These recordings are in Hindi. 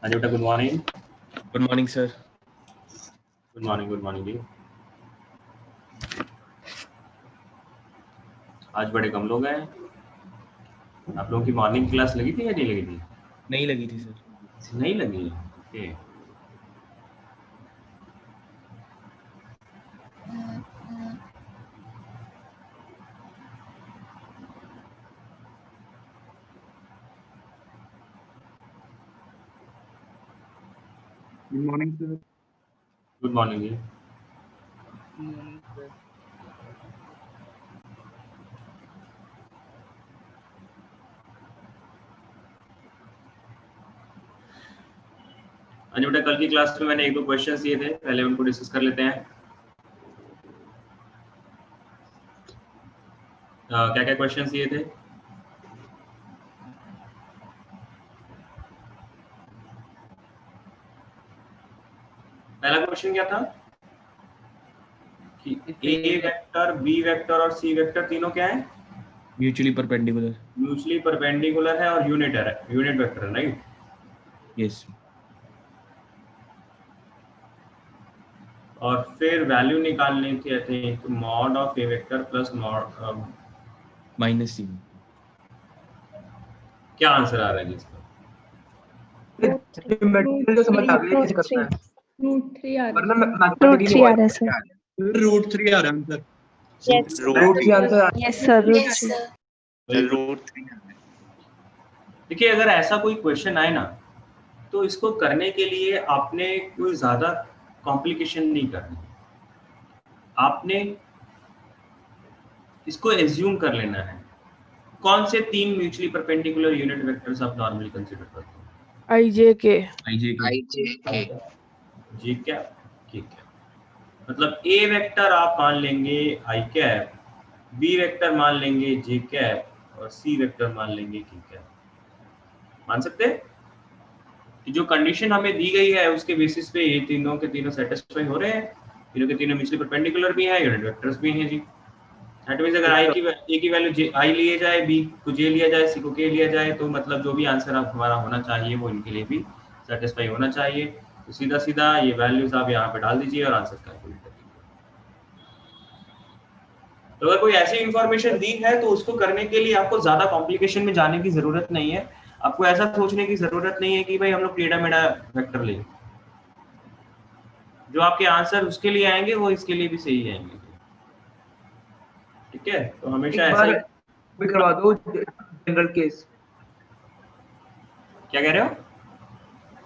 हाँ जी बेटा, good morning. Good morning sir. Good morning जी। आज बड़े कम लोग हैं। आप लोगों की मॉर्निंग क्लास लगी थी या नहीं लगी थी? नहीं लगी थी सर। नहीं लगी। Okay. Good morning sir. Good morning जी। Morning sir. हाँ जी बेटा, कल की क्लास में मैंने एक दो क्वेश्चन दिए थे, पहले उनको डिस्कस कर लेते हैं। क्या क्या क्वेश्चन दिए थे? पहला क्वेश्चन क्या था कि ए वेक्टर, बी वेक्टर और सी वेक्टर तीनों क्या है? Mutually perpendicular. म्यूचुअली परपेंडिकुलर है और यूनिट वेक्टर है, राइट? यस। और फिर वैल्यू निकालनी थी, I think mod of a vector plus mod minus C. क्या आंसर आ रहा है जिसका? मैथमेटिकल समझ आ गई कैसे करना है, रूट 3 आ वरना रहा मैथमेटिकली नहीं रूट 3 आ रहा है होगा। सर। रूट 3 आ रहा है answer. Yes root 3 answer. Yes sir, root 3। देखिए, अगर ऐसा कोई क्वेश्चन आए ना, तो इसको करने के लिए आपने कोई ज्यादा कॉम्प्लिकेशन नहीं करनी। आपने इसको एज्यूम कर लेना है। कौन से तीन म्यूचुअली परपेंडिकुलर यूनिट वेक्टर्स आप नॉर्मली कंसीडर करते हो? आई जे के। जी क्या? ठीक है। मतलब ए वेक्टर आप मान लेंगे आई कैप, बी वेक्टर मान लेंगे जे कैप और सी वेक्टर मान लेंगे की कैप। मान सकते हैं कि जो कंडीशन हमें दी गई है उसके बेसिस पे ये तीनों के तीनों सेटिस्फाई हो रहे हैं। तीनों के तीनों म्यूचुअली परपेंडिकुलर भी हैं, यूनिट वेक्टर्स भी हैं जी। दैट मींस अगर ए की वैल्यू जे आई लिए जाए, बी को जे लिया जाए, सी को के लिया जाए, तो मतलब जो भी आंसर आप हमारा होना चाहिए वो इनके लिए भी सेटिस्फाई होना चाहिए। तो सीधा सीधा ये वैल्यूज आप यहाँ पे डाल दीजिए और आंसर कैलकुलेट कर दीजिए। तो अगर कोई ऐसी इंफॉर्मेशन दी है तो उसको करने के लिए आपको ज्यादा कॉम्प्लिकेशन में जाने की जरूरत नहीं है। आपको ऐसा सोचने की जरूरत नहीं है कि भाई हम लोग टेढ़ा मेढ़ा वेक्टर लें। जो आपके आंसर उसके लिए आएंगे वो इसके लिए भी सही आएंगे। ठीक है, तो हमेशा ऐसा ही। भी करवा दो जनरल केस। क्या कह रहे हो?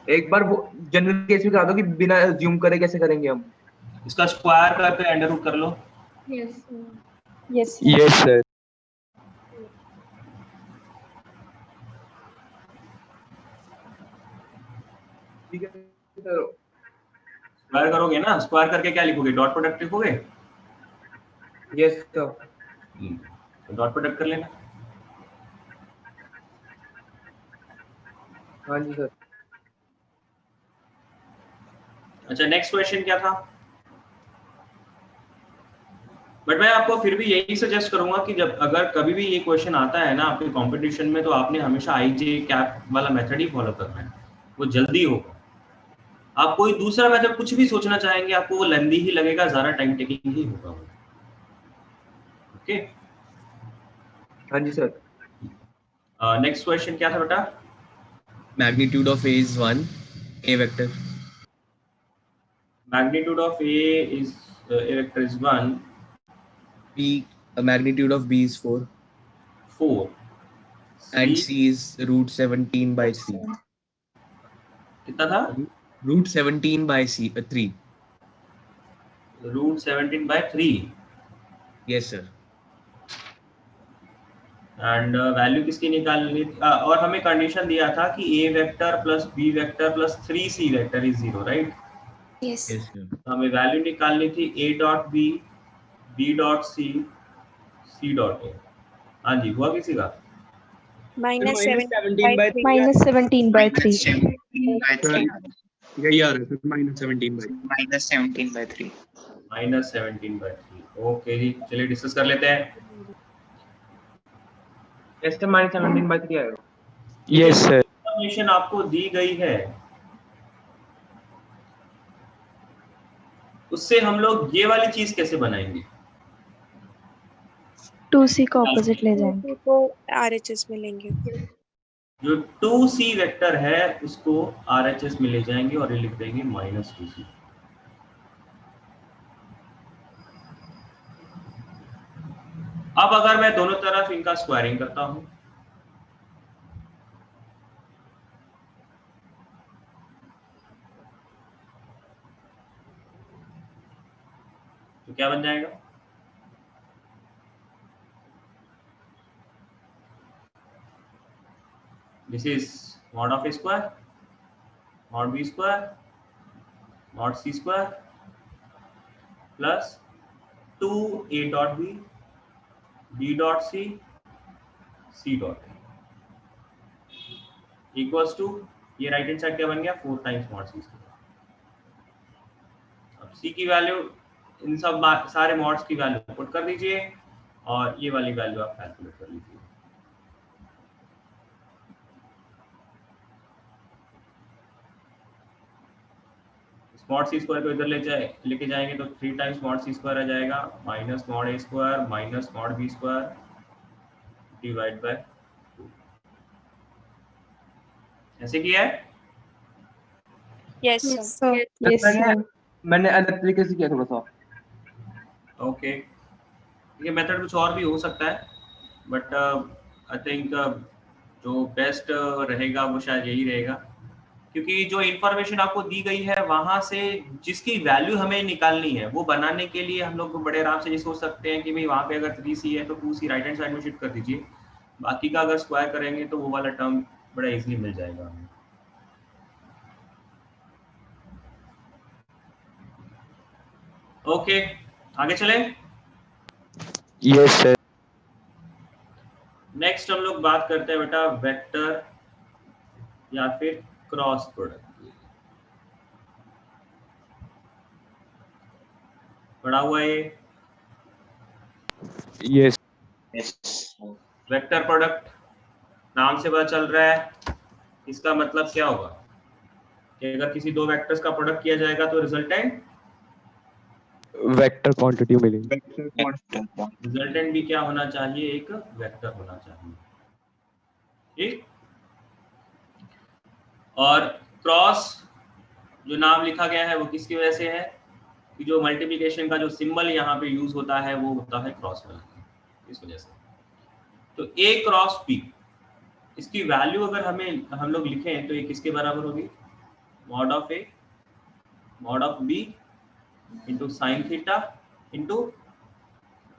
एक बार वो जनरल केस भी करा दो कि बिना अज्यूम करे कैसे करेंगे हम। इसका स्क्वायर करके अंडर रूट कर लो। Yes yes sir. ठीक है सर। स्क्वायर करोगे ना, स्क्वायर करके क्या लिखोगे? डॉट प्रोडक्ट लिखोगे। Yes sir. तो डॉट प्रोडक्ट कर लेना। हाँ जी सर। अच्छा, नेक्स्ट क्वेश्चन क्या था? बट मैं आपको फिर भी यही सजेस्ट करूंगा कि जब अगर कभी भी ये क्वेश्चन आता है ना आपके कंपटीशन में, तो आपने हमेशा आई जे कैप वाला मेथड ही फॉलो करना है। वो जल्दी होगा। आप कोई दूसरा मेथड कुछ भी सोचना चाहेंगे, आपको वो लेंदी ही लगेगा, ज्यादा टाइम टेकिंग ही होगा। ओके। हाँ जी सर। नेक्स्ट क्वेश्चन क्या था बेटा? Magnitude of a is 1, a vector. Magnitude of a vector is 1, B magnitude of B is 4 4 and C is root 17 by 3। कितना था? Root 17 by 3। Root 17 by 3। Yes sir. And value किसकी निकालनी थी? और हमें कंडीशन दिया था कि a vector plus B vector plus 3c vector is 0, right? Yes yes sir. हमें वैल्यू निकालनी थी A dot B, B dot C, C dot A. हाँ जी, हुआ किसी का? Minus 17 by 3। यही आ रहा है सर, -17/3। -17/3। ओके जी, चलिए डिस्कस कर लेते हैं। कैसे -17/3 आएगा? Yes sir. इंफॉर्मेशन आपको दी गई है उससे हम लोग ये वाली चीज कैसे बनाएंगे? 2C को ऑपोजिट ले जाएंगे। 2C को RHS में लेंगे। जो 2C वेक्टर है उसको RHS में ले जाएंगे और ये लिख देंगे -2C। अब अगर मैं दोनों तरफ इनका स्क्वायरिंग करता हूं तो क्या बन जाएगा? This is mod of A square, mod B square, mod C square plus 2A dot B, B dot C, C dot A equals to, ये राइट हैंड साइड क्या बन गया? 4 टाइम्स mod C square। अब C की वैल्यू, इन सब सारे मॉड्स की वैल्यू पुट कर दीजिए और ये वाली वैल्यू आप कैलकुलेट कर लीजिए। मॉड सी स्क्वायर को इधर लेके जाएंगे तो 3 टाइम्स मॉड सी स्क्वायर आ जाएगा minus mod A square minus mod B square divide by 2। ऐसे किया है? Yes sir. Yes, sir. मैंने अलग तरीके से किया थोड़ा सा। ओके, ये मेथड कुछ और भी हो सकता है बट आई थिंक जो बेस्ट रहेगा वो शायद यही रहेगा, क्योंकि जो इंफॉर्मेशन आपको दी गई है वहां से जिसकी वैल्यू हमें निकालनी है वो बनाने के लिए हम लोग बड़े आराम से ये सोच सकते हैं कि भाई वहां पे अगर 3C है तो 2C राइट हैंड साइड में शिफ्ट कर दीजिए, बाकी का अगर स्क्वायर करेंगे तो वो वाला टर्म बड़ा इजीली मिल जाएगा हमें। ओके, आगे चले। Yes, sir. नेक्स्ट हम लोग बात करते हैं बेटा वेक्टर या फिर क्रॉस प्रोडक्ट। पढ़ा हुआ है Yes. वेक्टर प्रोडक्ट, नाम से पता चल रहा है इसका मतलब क्या होगा कि अगर किसी दो वेक्टर्स का प्रोडक्ट किया जाएगा तो रिजल्टेंट Vector quantity मिलेगी। रिजल्टेंट भी क्या होना चाहिए? एक वेक्टर होना चाहिए, ठीक। और क्रॉस जो नाम लिखा गया है वो किसकी वजह से है कि जो मल्टीप्लिकेशन का जो सिंबल यहाँ पे यूज होता है वो होता है क्रॉस वाला, इस वजह से। तो A क्रॉस B, इसकी वैल्यू अगर हम लोग लिखें तो ये किसके बराबर होगी? Mod of A mod of B into sine theta into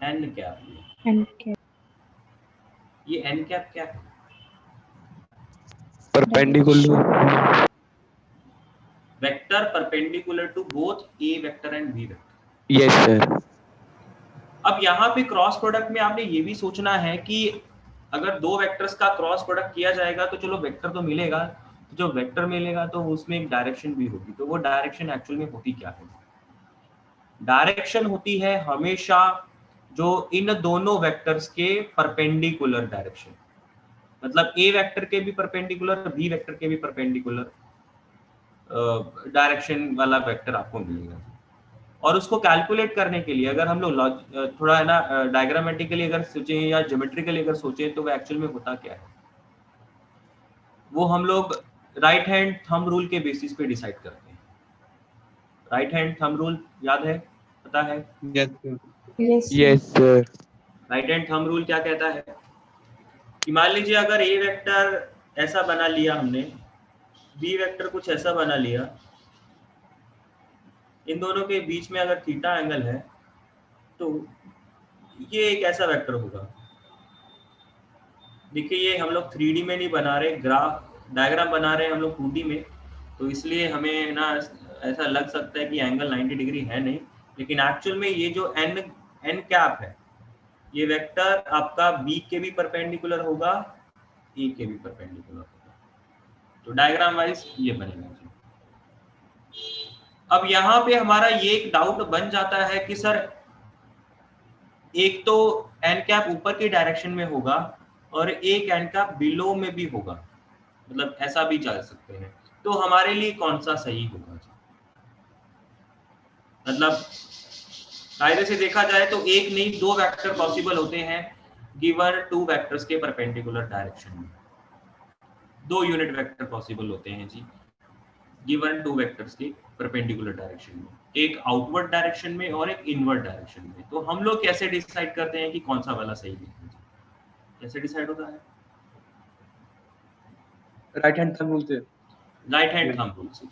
n cap. ये एन कैप क्या है? Perpendicular. Vector perpendicular to both A vector and B vector. Yes, sir. अब यहाँ पे क्रॉस प्रोडक्ट में आपने ये भी सोचना है कि अगर दो वेक्टर्स का क्रॉस प्रोडक्ट किया जाएगा तो चलो वेक्टर तो मिलेगा, जो वेक्टर मिलेगा तो उसमें एक डायरेक्शन भी होगी, तो वो डायरेक्शन एक्चुअल में होती क्या है? डायरेक्शन होती है हमेशा जो इन दोनों वेक्टर्स के परपेंडिकुलर डायरेक्शन, मतलब A वेक्टर के भी परपेंडिकुलर B वेक्टर के भी परपेंडिकुलर डायरेक्शन वाला वेक्टर आपको मिलेगा। और उसको कैलकुलेट करने के लिए अगर हम लोग थोड़ा है ना डायग्रामेटिकली अगर सोचें या ज्योमेट्रिकली अगर सोचें तो वो एक्चुअल में होता क्या है, वो हम लोग राइट हैंड थंब रूल के बेसिस पे डिसाइड करते हैं। राइट हैंड थंब रूल याद है, पता है? Yes, sir. Right hand thumb rule क्या कहता है कि मान लीजिए अगर A वेक्टर ऐसा बना लिया हमने, B वेक्टर कुछ ऐसा बना लिया, इन दोनों के बीच में अगर थीटा एंगल है तो ये एक ऐसा वेक्टर होगा। देखिए ये हम लोग 3D में नहीं बना रहे, ग्राफ डायग्राम बना रहे हैं हम लोग 2D में, तो इसलिए हमें ना ऐसा लग सकता है कि एंगल 90 डिग्री है नहीं, लेकिन एक्चुअल में ये जो एन कैप है ये वेक्टर आपका B के भी परपेंडिकुलर होगा, A के भी परपेंडिकुलर होगा, तो डायग्राम वाइज ये बनेगा। अब यहाँ पे हमारा ये एक डाउट बन जाता है कि सर एक तो एन कैप ऊपर की डायरेक्शन में होगा और एक एन कैप बिलो में भी होगा, मतलब ऐसा भी जा सकते हैं, तो हमारे लिए कौन सा सही होगा? मतलब कायदे से देखा जाए तो एक नहीं 2 वेक्टर पॉसिबल होते हैं गिवन 2 वेक्टर्स के परपेंडिकुलर डायरेक्शन में। 2 यूनिट वेक्टर पॉसिबल होते हैं जी गिवन 2 वेक्टर्स के परपेंडिकुलर डायरेक्शन में, एक आउटवर्ड डायरेक्शन में और एक इनवर्ड डायरेक्शन में। तो हम लोग कैसे डिसाइड करते हैं कि कौन सा वाला सही है? कैसे डिसाइड होता है? राइट हैंड थंब रूल से। राइट हैंड थंब रूल से।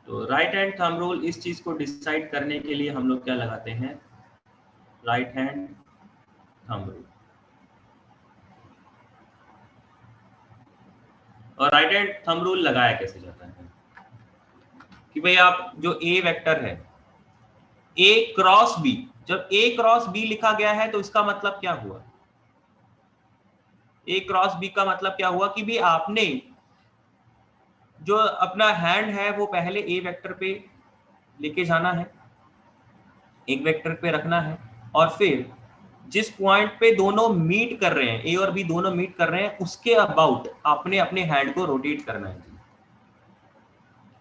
तो राइट हैंड थंब रूल इस चीज को डिसाइड करने के लिए हम लोग क्या लगाते हैं? Right hand thumb rule. और राइट हैंड थंब रूल लगाया कैसे जाता है कि भाई आप जो ए वेक्टर है ए क्रॉस बी, जब ए क्रॉस बी लिखा गया है तो इसका मतलब क्या हुआ? ए क्रॉस बी का मतलब क्या हुआ कि भी आपने जो अपना हैंड है वो पहले ए वेक्टर पे लेके जाना है, एक वेक्टर पे रखना है, और फिर जिस पॉइंट पे दोनों मीट कर रहे हैं, ए और बी दोनों मीट कर रहे हैं, उसके अबाउट आपने अपने हैंड को रोटेट करना है।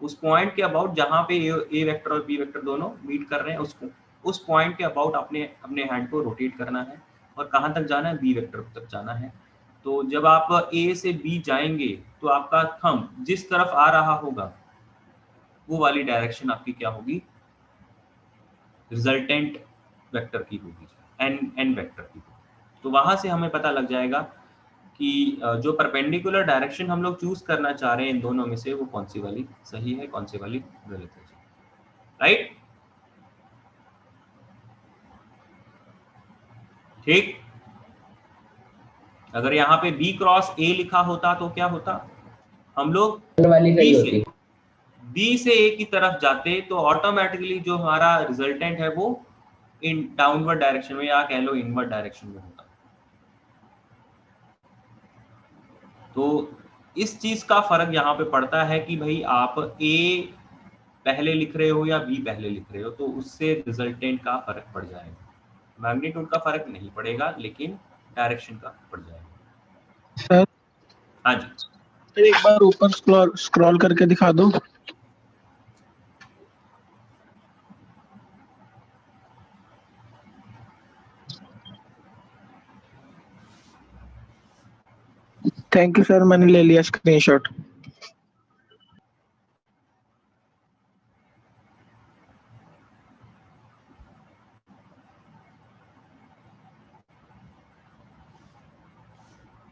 उस पॉइंट के अबाउट जहां पे ए वेक्टर और बी वेक्टर दोनों मीट कर रहे हैं, उसको उस पॉइंट के अबाउट आपने अपने हैंड को रोटेट करना है और कहां तक जाना है? बी वेक्टर तक जाना है। तो जब आप ए से बी जाएंगे तो आपका थंब जिस तरफ आ रहा होगा वो वाली डायरेक्शन आपकी क्या होगी? रिजल्टेंट वेक्टर की होगी, एन वेक्टर की। तो वहां से हमें पता लग जाएगा कि जो परपेंडिकुलर डायरेक्शन हम लोग चूज करना चाह रहे हैं इन दोनों में से वो कौन सी वाली सही है, कौन सी वाली गलत है। राइट, ठीक। अगर यहाँ पे बी क्रॉस ए लिखा होता तो क्या होता? हम लोग बी से ए की तरफ जाते तो ऑटोमेटिकली जो हमारा रिजल्टेंट है वो इन डाउनवर्ड डायरेक्शन में या कह लो इनवर्ड डायरेक्शन में होता। तो इस चीज का फर्क यहाँ पे पड़ता है कि भाई आप ए पहले लिख रहे हो या बी पहले लिख रहे हो, तो उससे रिजल्टेंट का फर्क पड़ जाएगा। मैग्नीट्यूड का फर्क नहीं पड़ेगा लेकिन डायरेक्शन का पड़ जाएगा। सर हाँ जी, एक बार ऊपर स्क्रॉल करके दिखा दो। थैंक यू सर, मैंने ले लिया स्क्रीनशॉट।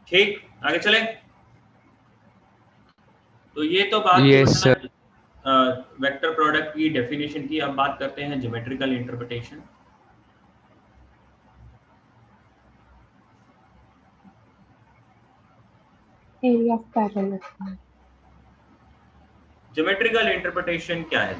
ठीक, आगे चले। तो ये तो बात Yes, sir. वेक्टर प्रोडक्ट की डेफिनेशन की। अब बात करते हैं geometrical interpretation. Area of parallel. Geometrical interpretation क्या है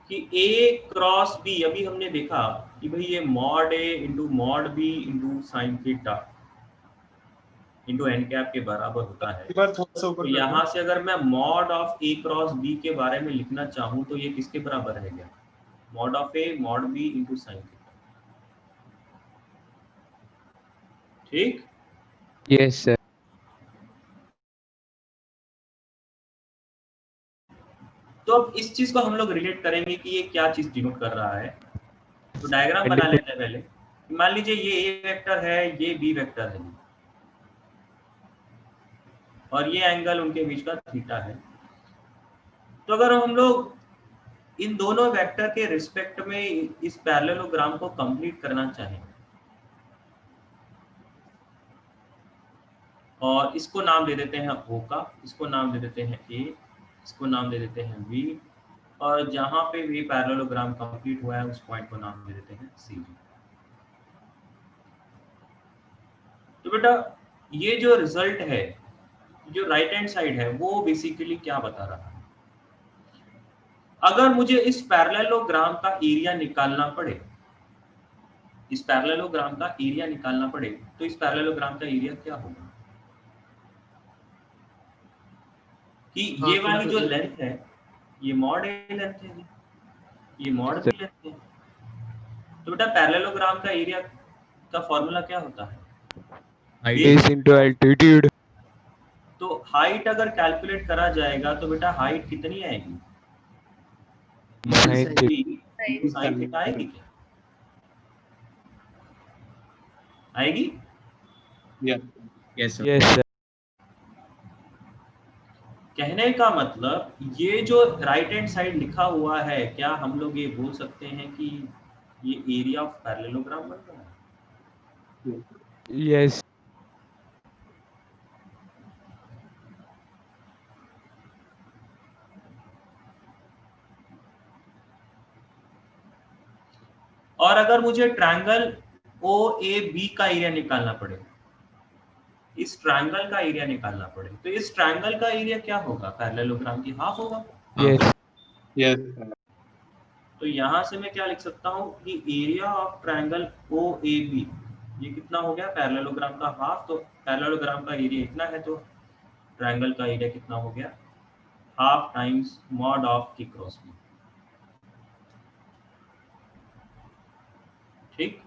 कि ए क्रॉस बी, अभी हमने देखा कि भाई ये mod a into mod B into sine theta into n cap के बराबर होता है। तो यहाँ से अगर मैं mod of A cross B के बारे में लिखना चाहूँ तो ये किसके बराबर रहेगा? Mod of A mod B into sine theta. ठीक, Yes, sir. तो अब इस चीज को हम लोग रिलेट करेंगे कि ये क्या चीज डिनोट कर रहा है। तो डायग्राम बना लेते हैं पहले। मान लीजिए ये ए वेक्टर है, ये बी वेक्टर है और ये एंगल उनके बीच का थीटा है। तो अगर हम लोग इन दोनों वेक्टर के रिस्पेक्ट में इस पैरेललोग्राम को कंप्लीट करना चाहें और इसको नाम दे देते हैं O का, इसको नाम दे देते हैं A, इसको नाम दे देते हैं B, और जहां पे भी पैरेललोग्राम कंप्लीट हुआ है उस पॉइंट को नाम दे देते हैं C। तो बेटा ये जो रिजल्ट है, जो राइट हैंड साइड है, वो बेसिकली क्या बता रहा है? अगर मुझे इस पैरेललोग्राम का एरिया निकालना पड़े, इस पैरेललोग्राम का एरिया निकालना पड़े, तो इस पैरेललोग्राम का एरिया क्या होगा? कि ये वाली जो लेंथ है ये मॉड ए लेंथ है, ये मॉड बी लेंथ है। तो बेटा पैरेललोग्राम का एरिया का फॉर्मूला क्या होता है? Height is into altitude. तो हाइट अगर कैलकुलेट करा जाएगा तो बेटा हाइट कितनी आएगी? साइन थीटा आएगी क्या? आएगी? Yes, sir. Yes, sir. कहने का मतलब ये जो राइट हैंड साइड लिखा हुआ है, क्या हम लोग ये बोल सकते हैं कि ये एरिया ऑफ पैरेललोग्राम बन रहा है? Yes. और अगर मुझे ट्रायंगल ओ ए बी का एरिया निकालना पड़े, इस ट्रायंगल का एरिया निकालना पड़े, तो इस ट्रायंगल का एरिया क्या होगा? पैरेललोग्राम की हाफ होगा। Yes. तो यहां से मैं क्या लिख सकता हूं कि area of triangle O A B ये कितना हो गया? पैरेललोग्राम का हाफ। तो पैरेललोग्राम का एरिया इतना है, तो ट्रायंगल का एरिया कितना हो गया? हाफ टाइम्स मॉड ऑफ के क्रॉस बी। ठीक,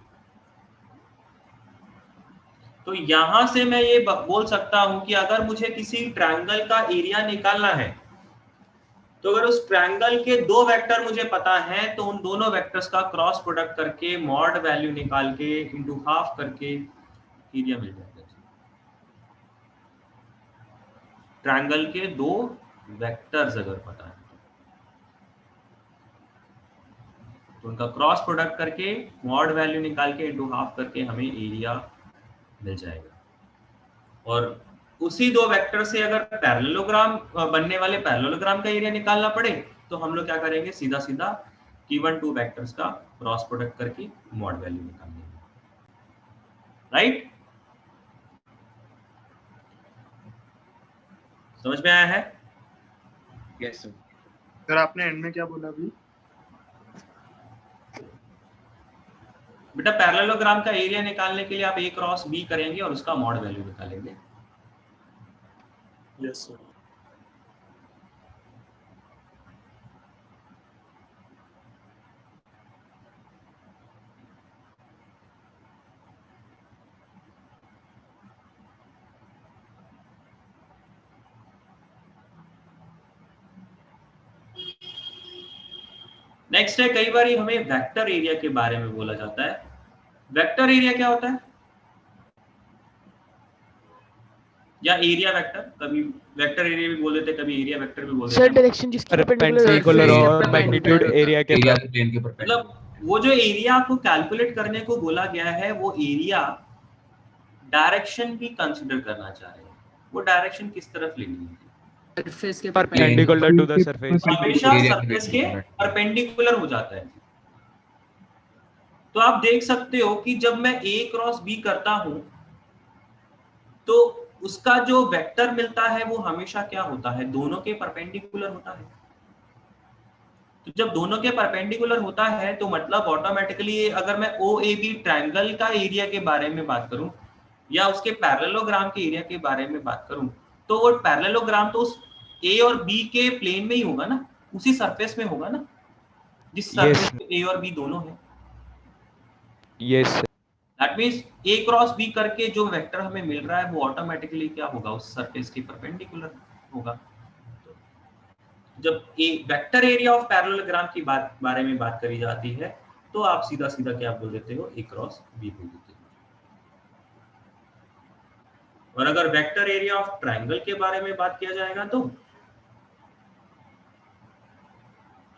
तो यहां से मैं ये बोल सकता हूं कि अगर मुझे किसी ट्रायंगल का एरिया निकालना है, तो अगर उस ट्रायंगल के दो वेक्टर मुझे पता है, तो उन दोनों वेक्टर्स का क्रॉस प्रोडक्ट करके मॉड वैल्यू निकाल के इनटू हाफ करके एरिया मिल जाएगा। ट्रायंगल के दो वेक्टर्स अगर पता है तो उनका क्रॉस प्रोडक्ट करके मॉड वैल्यू निकाल के इनटू हाफ करके हमें एरिया मिल जाएगा। और उसी दो वेक्टर से अगर पैरेललोग्राम बनने वाले पैरेललोग्राम का एरिया निकालना पड़े, तो हम लोग क्या करेंगे? सीधा सीधा गिवन टू वेक्टर्स का क्रॉस प्रोडक्ट करके मॉड वैल्यू निकाल लेंगे। राइट, समझ में आया है? Yes, sir. सर आपने एंड में क्या बोला अभी? बेटा पैरेललोग्राम का एरिया निकालने के लिए आप ए क्रॉस बी करेंगे और उसका मॉड वैल्यू निकालेंगे। Yes sir. नेक्स्ट है, कई बार हमें वेक्टर एरिया के बारे में बोला जाता है। वेक्टर एरिया क्या होता है? या एरिया वेक्टर, कभी वेक्टर एरिया भी बोल देते, कभी एरिया वेक्टर भी बोल देते सर हैं। डायरेक्शन जिसकी परपेंडिकुलर और मैग्नीट्यूड एरिया के मतलब वो जो एरिया आपको कैलकुलेट करने को बोला गया है, वो एरिया डायरेक्शन भी कंसीडर करना चाह रहे हैं। वो डायरेक्शन किस तरफ लेनी है? सरफेस के परपेंडिकुलर टू द सरफेस। हमेशा सरफेस के परपेंडिकुलर हो जाता है। तो आप देख सकते हो कि जब मैं ए क्रॉस बी करता हूं, तो उसका जो वेक्टर मिलता है वो हमेशा क्या होता है? दोनों के परपेंडिकुलर होता है। तो जब दोनों के परपेंडिकुलर होता है, तो मतलब ऑटोमेटिकली अगर मैं ओ ए बी ट्रायंगल का एरिया के बारे में बात करूं या उसके पैरेललोग्राम के एरिया के बारे में बात करूं, तो वो पैरेललोग्राम तो उस ए और बी के प्लेन में ही होगा ना, उसी सरफेस में होगा ना, जिस सरफेस पे ए और बी दोनों है। Yes. That means A cross B करके जो वेक्टर हमें मिल रहा है वो ऑटोमेटिकली क्या होगा? उस सरफेस के परपेंडिकुलर होगा। जब ए वेक्टर एरिया ऑफ पैरेललोग्राम की बारे में बात करी जाती है, तो आप सीधा सीधा क्या बोल देते हो? ए क्रॉस बी बोल देते हो। और अगर वेक्टर एरिया ऑफ ट्रायंगल के बारे में बात किया जाएगा तो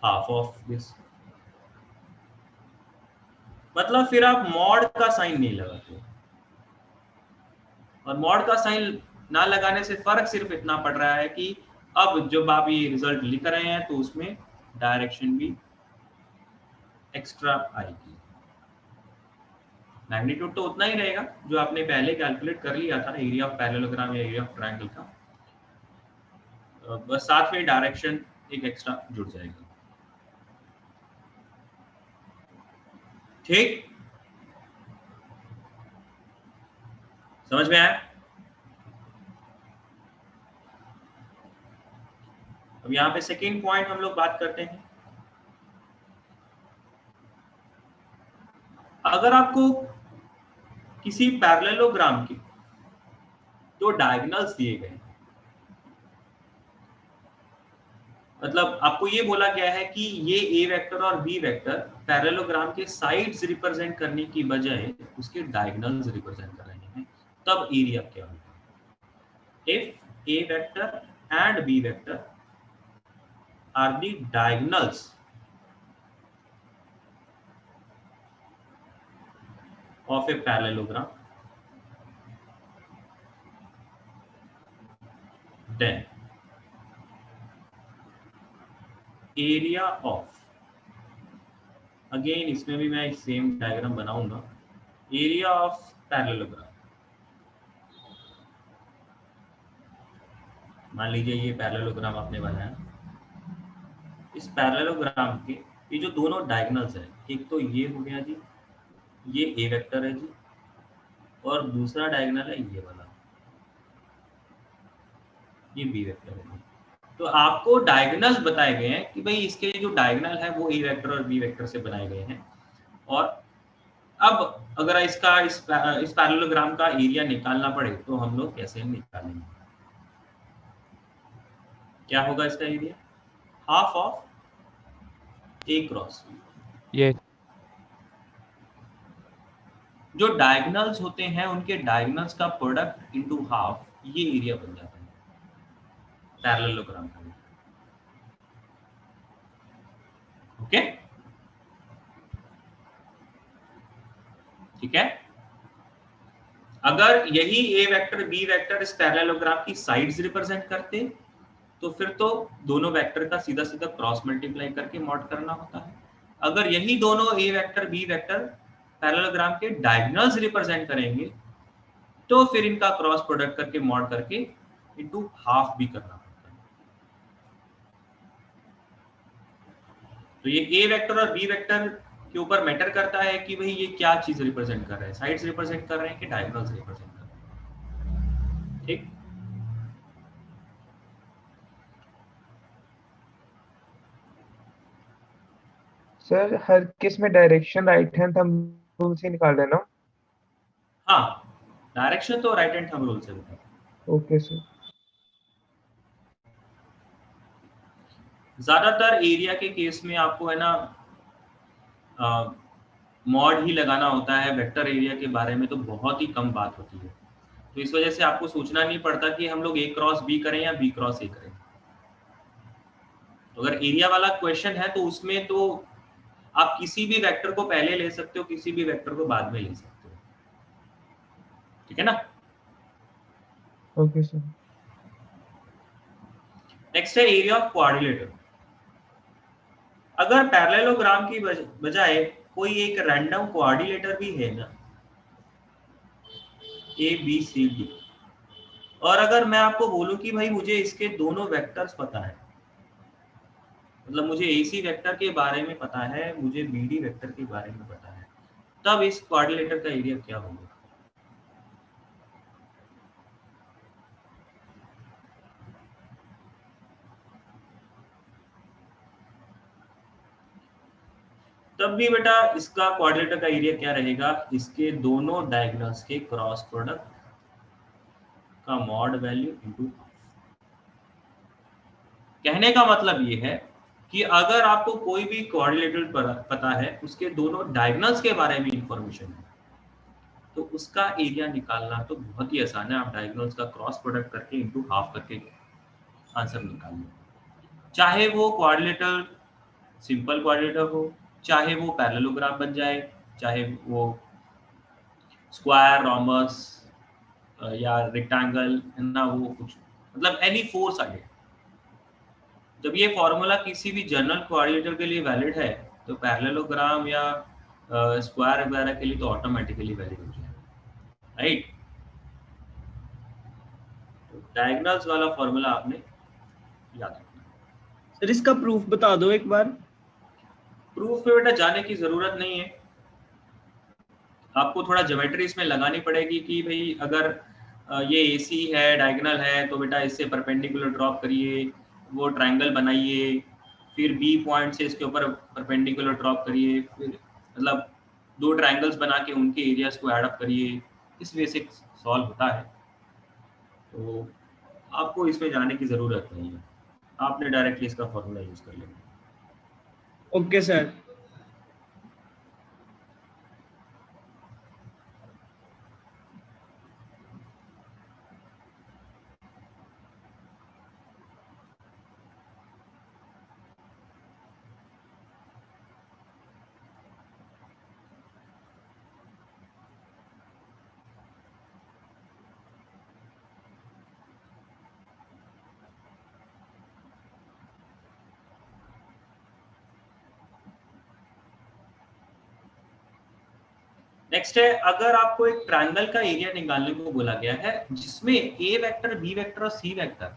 हाफ ऑफ दिस। मतलब फिर आप मॉड का साइन नहीं लगाते, और मॉड का साइन ना लगाने से फर्क सिर्फ इतना पड़ रहा है कि अब जब आप ये रिजल्ट लिख रहे हैं तो उसमें डायरेक्शन भी एक्स्ट्रा आएगी। मैग्नीट्यूड तो उतना ही रहेगा जो आपने पहले कैलकुलेट कर लिया था, एरिया ऑफ पैरेललोग्राम या एरिया ऑफ ट्रायंगल का, बस साथ में डायरेक्शन एक एक्स्ट्रा जुड़ जाएगा। ठीक, समझ में आया? अब यहाँ पे सेकेंड पॉइंट हम लोग बात करते हैं। अगर आपको किसी पैरेललोग्राम के दो डायगोनल्स दिए गए, मतलब आपको ये बोला गया है कि ये ए वेक्टर और बी वेक्टर पैरेललोग्राम के साइड्स रिप्रेजेंट करने की बजाय उसके डायगोनल्स रिप्रेजेंट कर रहे हैं, तब एरिया क्या होगा? If A vector and B vector are the diagonals of a parallelogram, then area of, again इसमें भी मैं सेम डायग्राम बनाऊंगा, एरिया ऑफ पैरेललोग्राम, मान लीजिए ये पैरेललोग्राम आपने बनाया, इस पैरेललोग्राम के ये जो दोनों डायगोनल्स है, एक तो ये हो गया जी, ये ए वेक्टर है जी, और दूसरा डायगोनल है ये वाला, ये बी वेक्टर है जी। तो आपको डायगोनल्स बताए गए हैं कि भाई इसके जो डायगोनल है वो ए वेक्टर और बी वेक्टर से बनाए गए हैं, और अब अगर इसका इस पैरेललोग्राम का एरिया निकालना पड़े तो हम लोग कैसे निकालेंगे? क्या होगा इसका area? Half of A cross B. ये जो डायगोनल्स होते हैं उनके डायगोनल्स का प्रोडक्ट इनटू हाफ, ये एरिया बन जाता है पैरेललोग्राम का। ओके, ठीक है। अगर यही ए वेक्टर बी वेक्टर इस पैरेललोग्राम की साइड्स रिप्रेजेंट करते तो फिर तो दोनों वेक्टर का सीधा सीधा क्रॉस मल्टीप्लाई करके मॉड करना होता है। अगर यही दोनों ए वेक्टर बी वेक्टर पैरेललोग्राम के डायगोनल्स रिप्रेजेंट करेंगे तो फिर इनका क्रॉस प्रोडक्ट करके मॉड करके इनटू हाफ भी करना होता है। तो ये ए वेक्टर और बी वेक्टर के ऊपर मैटर करता है कि भाई ये क्या चीज रिप्रेजेंट कर रहे हैं, साइड्स रिप्रेजेंट कर रहे हैं कि डायगोनल्स रिप्रेजेंट कर रहे हैं। ठीक, सर हर केस में direction right hand thumb rule से निकाल लेना। हाँ, डायरेक्शन तो राइट हैंड थंब रूल से होता है। Okay sir. ज्यादातर एरिया के केस में आपको है ना मॉड ही लगाना होता है, वेक्टर एरिया के बारे में तो बहुत ही कम बात होती है। तो इस वजह से आपको सोचना नहीं पड़ता कि हम लोग ए क्रॉस बी करें या बी क्रॉस ए करें। तो अगर एरिया वाला क्वेश्चन है तो उसमें तो आप किसी भी वेक्टर को पहले ले सकते हो, किसी भी वेक्टर को बाद में ले सकते हो, ठीक है ना। Okay sir. नेक्स्ट है एरिया ऑफ क्वाड्रिलेटरल। अगर पैरेललोग्राम की बजाय कोई एक रैंडम क्वाड्रिलेटर भी है ना, ए बी सी डी, और अगर मैं आपको बोलूं कि भाई मुझे इसके दोनों वेक्टर्स पता है, मतलब मुझे AC वेक्टर के बारे में पता है, मुझे BD वेक्टर के बारे में पता है, तब इस क्वाड्रिलेटर का एरिया क्या होगा? तब भी बेटा इसका क्वाड्रिलेटर का एरिया क्या रहेगा? इसके दोनों डायगोनल्स के क्रॉस प्रोडक्ट का मॉड वैल्यू इनटू। कहने का मतलब ये है कि अगर आपको कोई भी क्वाड्रिलेटरल पता है, उसके दोनों डायगोनल्स के बारे में इंफॉर्मेशन है, तो उसका एरिया निकालना तो बहुत ही आसान है। आप डायगोनल्स का क्रॉस प्रोडक्ट करके इनटू हाफ करके आंसर निकाल लो। चाहे वो क्वाड्रिलेटरल सिंपल क्वाड्रिलेटर हो, चाहे वो पैरेललोग्राम बन जाए, चाहे वो स्क्वायर, रोमबस या रेक्टेंगल है ना, वो कुछ मतलब एनी फोर साइडेड। जब ये फॉर्मूला किसी भी जनरल क्वाड्रिलेटर के लिए वैलिड है तो पैरेललोग्राम या स्क्वायर वगैरह के लिए तो ऑटोमेटिकली वैलिड हो जाएगा, राइट। तो डायगोनल्स वाला फॉर्मूला आपने याद रखना। सर इसका प्रूफ बता दो एक बार। प्रूफ पे बेटा जाने की जरूरत नहीं है, आपको थोड़ा ज्योमेट्री इसमें लगानी पड़ेगी कि भाई अगर ये AC है, डायगोनल है, तो बेटा इससे परपेंडिकुलर ड्रॉप करिए, वो ट्रायंगल बनाइए, फिर B पॉइंट से इसके ऊपर परपेंडिकुलर ड्रॉप करिए, फिर मतलब दो ट्रायंगल्स बना के उनके एरियाज को ऐड अप करिए, इस वे से सॉल्व होता है। तो आपको इसमें जाने की ज़रूरत नहीं है। आपने डायरेक्टली इसका फॉर्मूला यूज कर लेंगे। Okay sir. नेक्स्ट है, अगर आपको एक ट्रायंगल का एरिया निकालने को बोला गया है जिसमें ए वेक्टर, बी वेक्टर और सी वेक्टर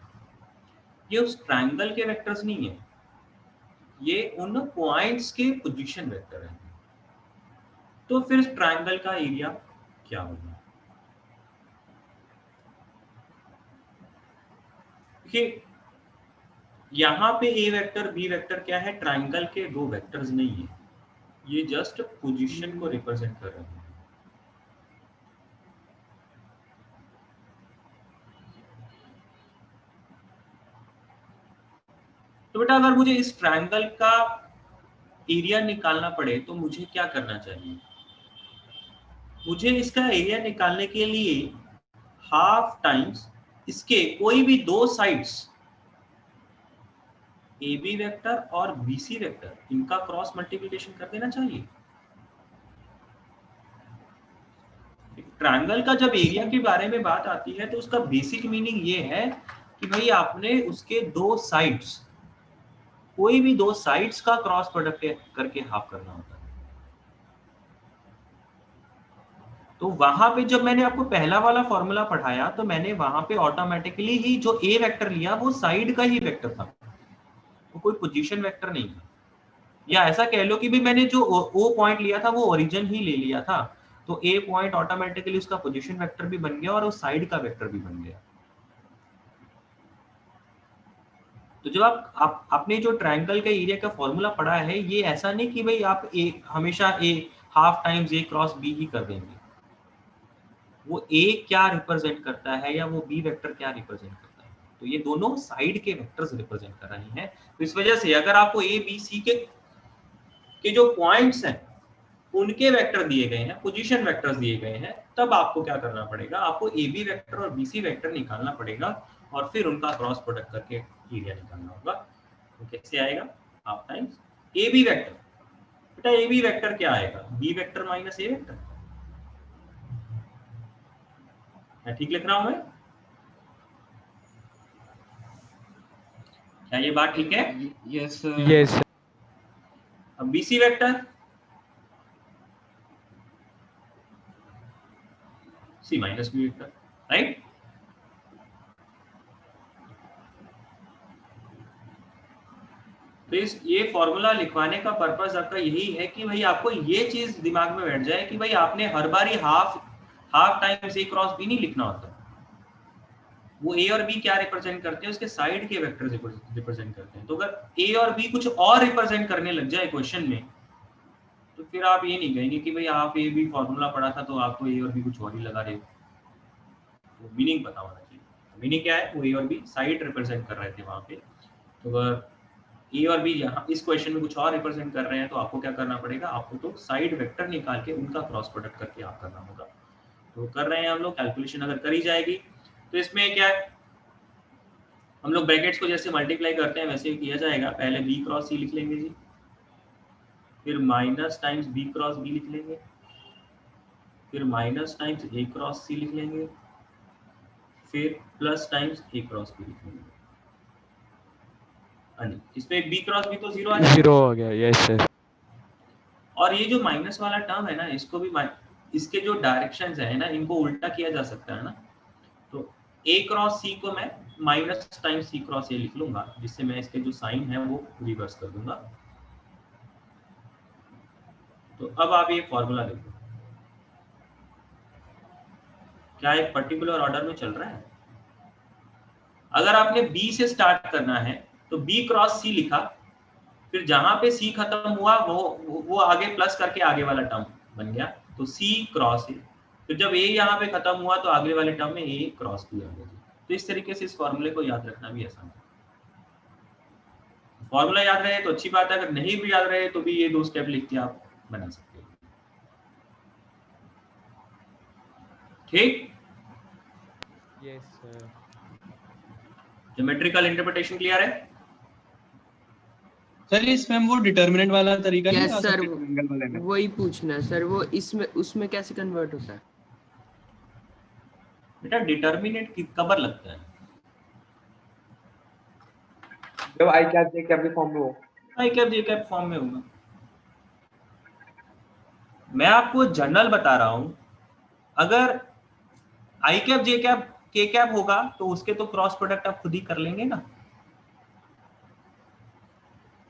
ये उस ट्रायंगल के वेक्टर्स नहीं है, ये उन पॉइंट्स के पोजीशन वेक्टर हैं, तो फिर इस ट्रायंगल का एरिया क्या होगा? देखिए यहां पे ए वेक्टर बी वेक्टर क्या है, ट्रायंगल के दो वेक्टर्स नहीं है, ये जस्ट पोजीशन को रिप्रेजेंट कर रहे हैं। तो बेटा अगर मुझे इस ट्रायंगल का एरिया निकालना पड़े तो मुझे क्या करना चाहिए? मुझे इसका एरिया निकालने के लिए हाफ टाइम्स इसके कोई भी दो साइड्स ए बी वेक्टर और बी सी वेक्टर इनका क्रॉस मल्टीप्लिकेशन कर देना चाहिए। ट्रायंगल का जब एरिया के बारे में बात आती है तो उसका बेसिक मीनिंग ये है कि भाई आपने उसके दो साइड्स, कोई भी दो साइड्स का क्रॉस प्रोडक्ट करके हाफ करना होता है। तो वहां पे जब मैंने आपको पहला वाला फॉर्मूला पढ़ाया तो मैंने वहां पे ऑटोमेटिकली ही जो ए वेक्टर लिया वो साइड का ही वेक्टर था, वो कोई पोजीशन वेक्टर नहीं था। या ऐसा कह लो कि भी मैंने जो ओ पॉइंट लिया था वो ओरिजिन ही ले लिया था, तो ए पॉइंट ऑटोमेटिकली उसका पोजीशन वेक्टर भी बन गया और उस साइड का वेक्टर भी बन गया। तो जब आपने जो ट्रायंगल के एरिया का फॉर्मूला पढ़ा है, ये ऐसा नहीं कि भाई आप ए हमेशा ए half times A cross B ही कर देंगे। वो ए क्या रिप्रेजेंट करता है या वो बी वेक्टर क्या रिप्रेजेंट करता है, तो ये दोनों साइड के वेक्टर्स रिप्रेजेंट कर रहे हैं। तो इस वजह से अगर आपको ए बी सी के जो पॉइंट्स हैं उनके वेक्टर दिए गए हैं, पोजीशन वेक्टर्स दिए गए हैं, तब आपको क्या करना पड़ेगा, आपको ए बी वेक्टर और बी सी वेक्टर निकालना पड़ेगा और फिर उनका क्रॉस प्रोडक्ट करके एरिया निकालना होगा। तो कैसे आएगा? Half times A B vector. बेटा ए बी वेक्टर क्या आएगा? B vector minus A vector. मैं ठीक लिख रहा हूं मैं? क्या ये बात ठीक है? यस यस अब BC vector C minus B vector, right? तो इस ये फॉर्मूला लिखवाने का पर्पस आपका यही है कि भाई आपको ये चीज दिमाग में बैठ जाए कि भाई आपने हर बार ही half times A cross B नहीं लिखना होता। वो ए और बी क्या रिप्रेजेंट करते हैं, उसके साइड के वेक्टर रिप्रेजेंट करते हैं। तो अगर ए और बी कुछ और रिप्रेजेंट करने लग जाए क्वेश्चन में, तो फिर आप ये नहीं कहेंगे कि भाई आप ए बी फॉर्मूला पढ़ा था तो आप तो ए और बी कुछ और ही लगा रहे हो। तो मीनिंग पता होना चाहिए। मीनिंग क्या है? वो ए और बी साइड रिप्रेजेंट कर रहे थे वहां पे। तो अगर ए और बी यहाँ इस क्वेश्चन में कुछ और रिप्रेजेंट कर रहे हैं तो आपको क्या करना पड़ेगा, आपको तो साइड वेक्टर निकाल के उनका क्रॉस प्रोडक्ट करके आप करना होगा। तो कर रहे हैं हम लोग, कैलकुलेशन अगर करी जाएगी तो इसमें क्या है, हम लोग ब्रैकेट्स को जैसे मल्टीप्लाई करते हैं वैसे ही किया जाएगा। पहले बी क्रॉस सी लिख लेंगे जी, फिर minus times B cross B लिख लेंगे, फिर minus times A cross C लिख लेंगे, फिर plus times A cross B लिख लेंगे। इसमें बी क्रॉस बी तो जीरो आ जाएगा, जीरो हो गया। Yes sir. और ये जो माइनस वाला टर्म है ना, इसको भी इसके जो डायरेक्शंस है ना, इनको उल्टा किया जा सकता है ना। तो ए क्रॉस सी को मैं minus times C cross A लिख लूंगा, जिससे मैं इसके जो साइन है वो रिवर्स कर दूंगा। तो अब आप ये फॉर्मूला देखो, क्या एक पर्टिकुलर ऑर्डर में चल रहा है। अगर आपने बी से स्टार्ट करना है तो बी क्रॉस सी लिखा, फिर जहां पे सी खत्म हुआ वो आगे प्लस करके आगे वाला टर्म बन गया, तो सी क्रॉस ए। फिर जब ए यहाँ पे खत्म हुआ तो आगे वाले टर्म में ए क्रॉस बी आ गया। तो इस तरीके से इस फॉर्मूले को याद रखना भी आसान है। फॉर्मूला याद रहे तो अच्छी बात है, अगर नहीं भी याद रहे तो भी ये 2 स्टेप लिख के आप बना सकते हो। ठीक, yes sir. Geometrical interpretation clear है? सर इसमें वो डिटर्मिनेंट वाला तरीका नहीं यस आ सर, सकते ट्रायंगल वाले में? वही पूछना है सर, वो इसमें उसमें कैसे कन्वर्ट होता है? बेटा डिटर्मिनेंट कब लगता है? जब आई कैप जे कैप के फॉर्म में हो। आई कैप जे कैप फॉर्म में होगा। मैं आपको जनरल बता रहा हूं, अगर आई कैप जे कैप के कैप होगा तो उसके तो क्रॉस प्रोडक्ट आप खुद ही कर लेंगे ना।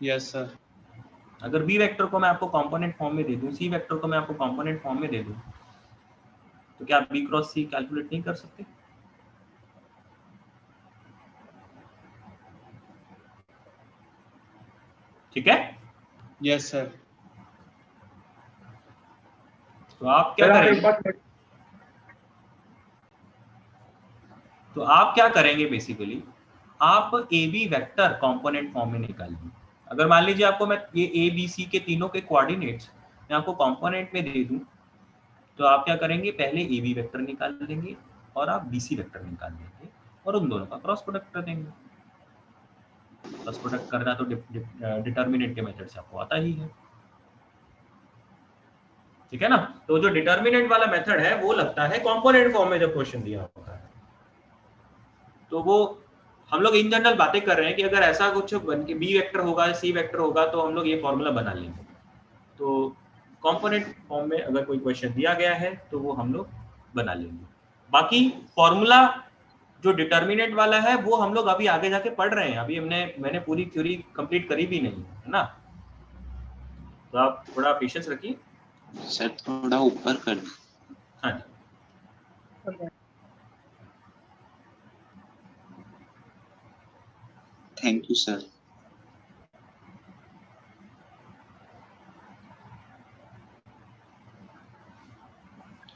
Yes sir. अगर बी वेक्टर को मैं आपको कंपोनेंट फॉर्म में दे दूं, सी वेक्टर को मैं आपको कंपोनेंट फॉर्म में दे दूं, तो क्या आप बी क्रॉस सी कैलकुलेट नहीं कर सकते? ठीक है? Yes sir. तो आप क्या सर आप करेंगे? एक बात तो आप क्या करेंगे बेसिकली, आप A B vector component form में निकालिए। अगर मान लीजिए आपको मैं ये ए बी सी के तीनों के कोऑर्डिनेट्स मैं आपको कंपोनेंट में दे दूं, तो आप क्या करेंगे, पहले ए बी वेक्टर निकाल लेंगे और आप बी सी वेक्टर निकाल लेंगे और उन दोनों का क्रॉस प्रोडक्ट कर देंगे। क्रॉस प्रोडक्ट करना तो डिटर्मिनेंट के मेथड से आपको आता ही है। ठीक है ना? तो जो डिटर्मिनेंट वाला मेथड है वो लगता है कंपोनेंट फॉर्म में जब क्वेश्चन दिया होता है। तो वो हम लोग इन जनरल बातें कर रहे हैं कि अगर ऐसा कुछ बन के बी वेक्टर होगा सी वेक्टर होगा तो हम लोग ये फॉर्मूला बना लेंगे। तो कंपोनेंट फॉर्म में अगर कोई क्वेश्चन दिया गया है तो वो हम लोग बना लेंगे। बाकी फॉर्मूला जो डिटर्मिनेंट वाला है वो हम लोग अभी आगे जाके पढ़ रहे हैं, अभी मैंने पूरी थ्योरी कंप्लीट करी भी नहीं है ना। तो आप थोड़ा पेशेंस रखिए। सर थोड़ा ऊपर कर। हाँ जी, थैंक यू सर।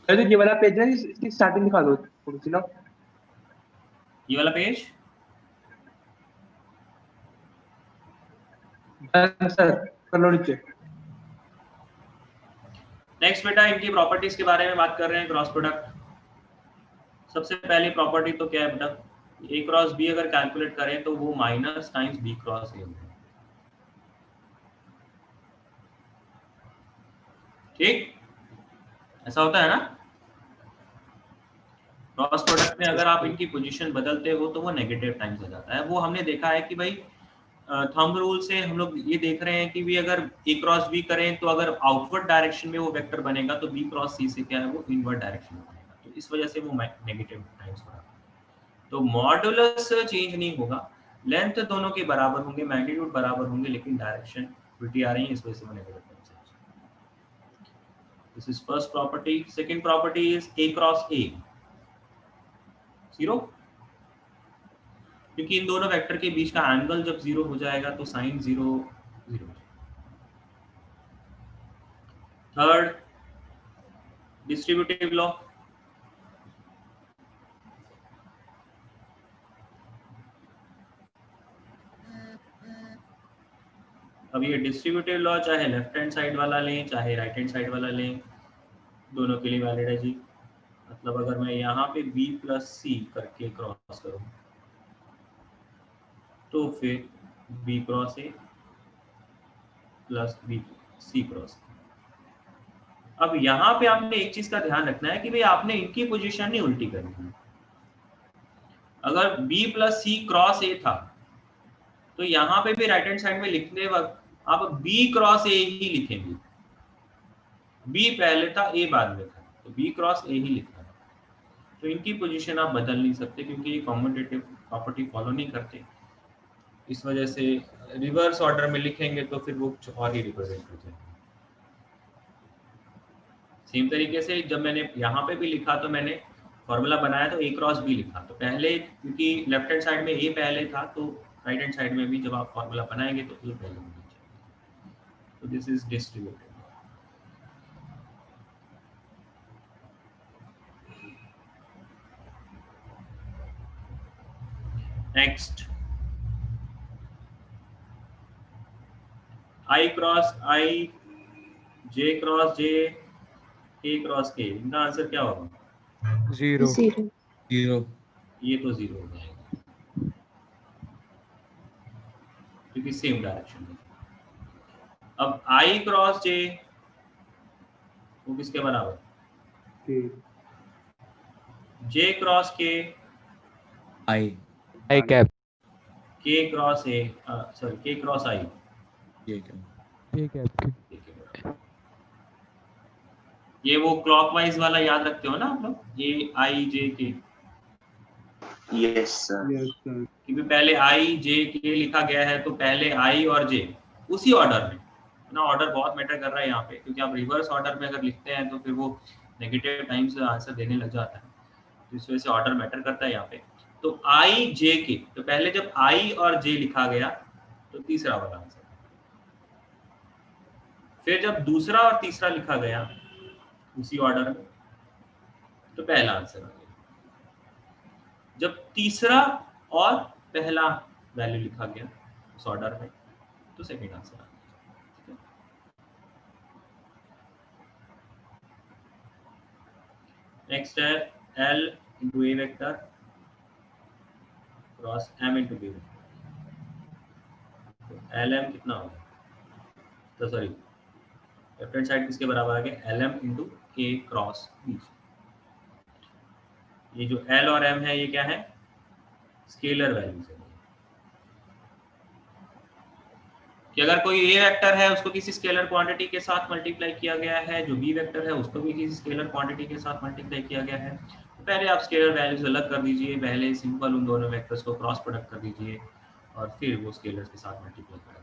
सर ये वाला पेज है, इसकी स्टार्टिंग दिखा दो थोड़ी सी ना। ये वाला पेज सर कर लो नीचे। नेक्स्ट बेटा इनकी प्रॉपर्टीज के बारे में बात कर रहे हैं। क्रॉस प्रोडक्ट सबसे पहली प्रॉपर्टी तो क्या है बेटा, ए क्रॉस बी अगर कैलकुलेट करें तो वो minus times B cross A होगा। ठीक, ऐसा होता है ना। क्रॉस प्रोडक्ट में अगर आप इनकी पोजीशन बदलते हो तो वो नेगेटिव टाइम्स आ जाता है। वो हमने देखा है कि भाई थंब रूल से हम लोग ये देख रहे हैं कि भी अगर ए क्रॉस बी करें तो अगर आउटवर्ड डायरेक्शन में वो वेक्टर बनेगा तो बी क्रॉस सी से क्या है वो इनवर्ड डायरेक्शन में बनेगा, तो इस वजह से वो नेगेटिव टाइम्स हो रहा है। तो मॉडुलस चेंज नहीं होगा, लेंथ दोनों के बराबर होंगे, मैग्नीट्यूड बराबर होंगे, लेकिन डायरेक्शन उल्टी आ रही है, इस वजह से वो नेगेटिव टाइम्स है। This is first property. Second property is a cross A 0, क्योंकि इन दोनों वेक्टर के बीच का एंगल जब 0 हो जाएगा तो साइन 0 0। थर्ड डिस्ट्रीब्यूटिव लॉ, अब ये डिस्ट्रीब्यूटिव लॉ चाहे लेफ्ट हैंड साइड वाला लें चाहे राइट हैंड साइड वाला लें, दोनों के लिए वैलिड है जी। मतलब अगर मैं यहाँ पे b प्लस सी करके क्रॉस करूँ तो फिर b cross A plus B C cross. अब यहाँ पे आपने एक चीज का ध्यान रखना है कि भाई आपने इनकी पोजीशन नहीं उल्टी करनी है। अगर b plus C cross A था तो यहाँ पे भी राइट हैंड साइड में लिखने वक्त आप b क्रॉस ए ही लिखेंगे। b पहले था a बाद में था तो b क्रॉस ए ही लिखना है। तो इनकी पोजीशन आप बदल नहीं सकते क्योंकि ये कम्यूटेटिव प्रॉपर्टी फॉलो नहीं करते, इस वजह से रिवर्स ऑर्डर में लिखेंगे तो फिर वो कुछ और ही रिप्रेजेंट करते हैं। सेम तरीके से जब मैंने यहाँ पे भी लिखा तो मैंने फॉर्मूला बनाया तो ए क्रॉस बी लिखा, तो पहले क्योंकि लेफ्ट हैंड साइड में ए पहले था तो राइट हैंड साइड में भी जब आप फॉर्मूला बनाएंगे तो ए पहले होना चाहिए। तो this is distributed. Next I cross I, J cross J, K cross के, इनका आंसर क्या होगा? 0 0 0 ये तो 0 हो जाएगा क्योंकि सेम डायरेक्शन में। अब आई क्रॉस जे वो किसके बराबर? जे क्रॉस के, I I cap के क्रॉस ए, सॉरी के क्रॉस आई, J cap J cap ये वो क्लॉकवाइज वाला याद रखते हो ना आप लोग, ए आई जे के, यस सर। क्योंकि पहले आई जे के लिखा गया है तो पहले आई और जे उसी ऑर्डर में ना, ऑर्डर बहुत मैटर कर रहा है यहाँ पे, क्योंकि आप रिवर्स ऑर्डर में अगर लिखते हैं तो फिर वो नेगेटिव टाइम से आंसर देने लग जाता है, तो इस वजह से ऑर्डर मैटर करता है यहाँ पे। तो आई जे के, तो पहले जब आई और जे लिखा गया तो तीसरा वाला आंसर, फिर जब दूसरा और तीसरा लिखा गया उसी ऑर्डर में तो पहला आंसर आ गया, जब तीसरा और पहला वैल्यू लिखा गया उस ऑर्डर में तो सेकंड आंसर आ गया। नेक्स्ट है L into a vector cross M into B vector, तो LM कितना होगा? तो सॉरी लेफ्ट हैंड साइड किसके बराबर आ गया? LM इंटू ए क्रॉस बी। ये जो L और M है ये क्या है? स्केलर वैल्यूज है, कि अगर कोई ए वेक्टर है उसको किसी स्केलर क्वांटिटी के साथ मल्टीप्लाई किया गया है, जो बी वेक्टर है उसको भी किसी स्केलर क्वांटिटी के साथ मल्टीप्लाई किया गया है, तो पहले आप स्केलर वैल्यूज अलग कर दीजिए, पहले सिंपल उन दोनों वेक्टर्स को क्रॉस प्रोडक्ट कर दीजिए और फिर वो स्केलर्स के साथ मल्टीप्लाई कर दीजिए।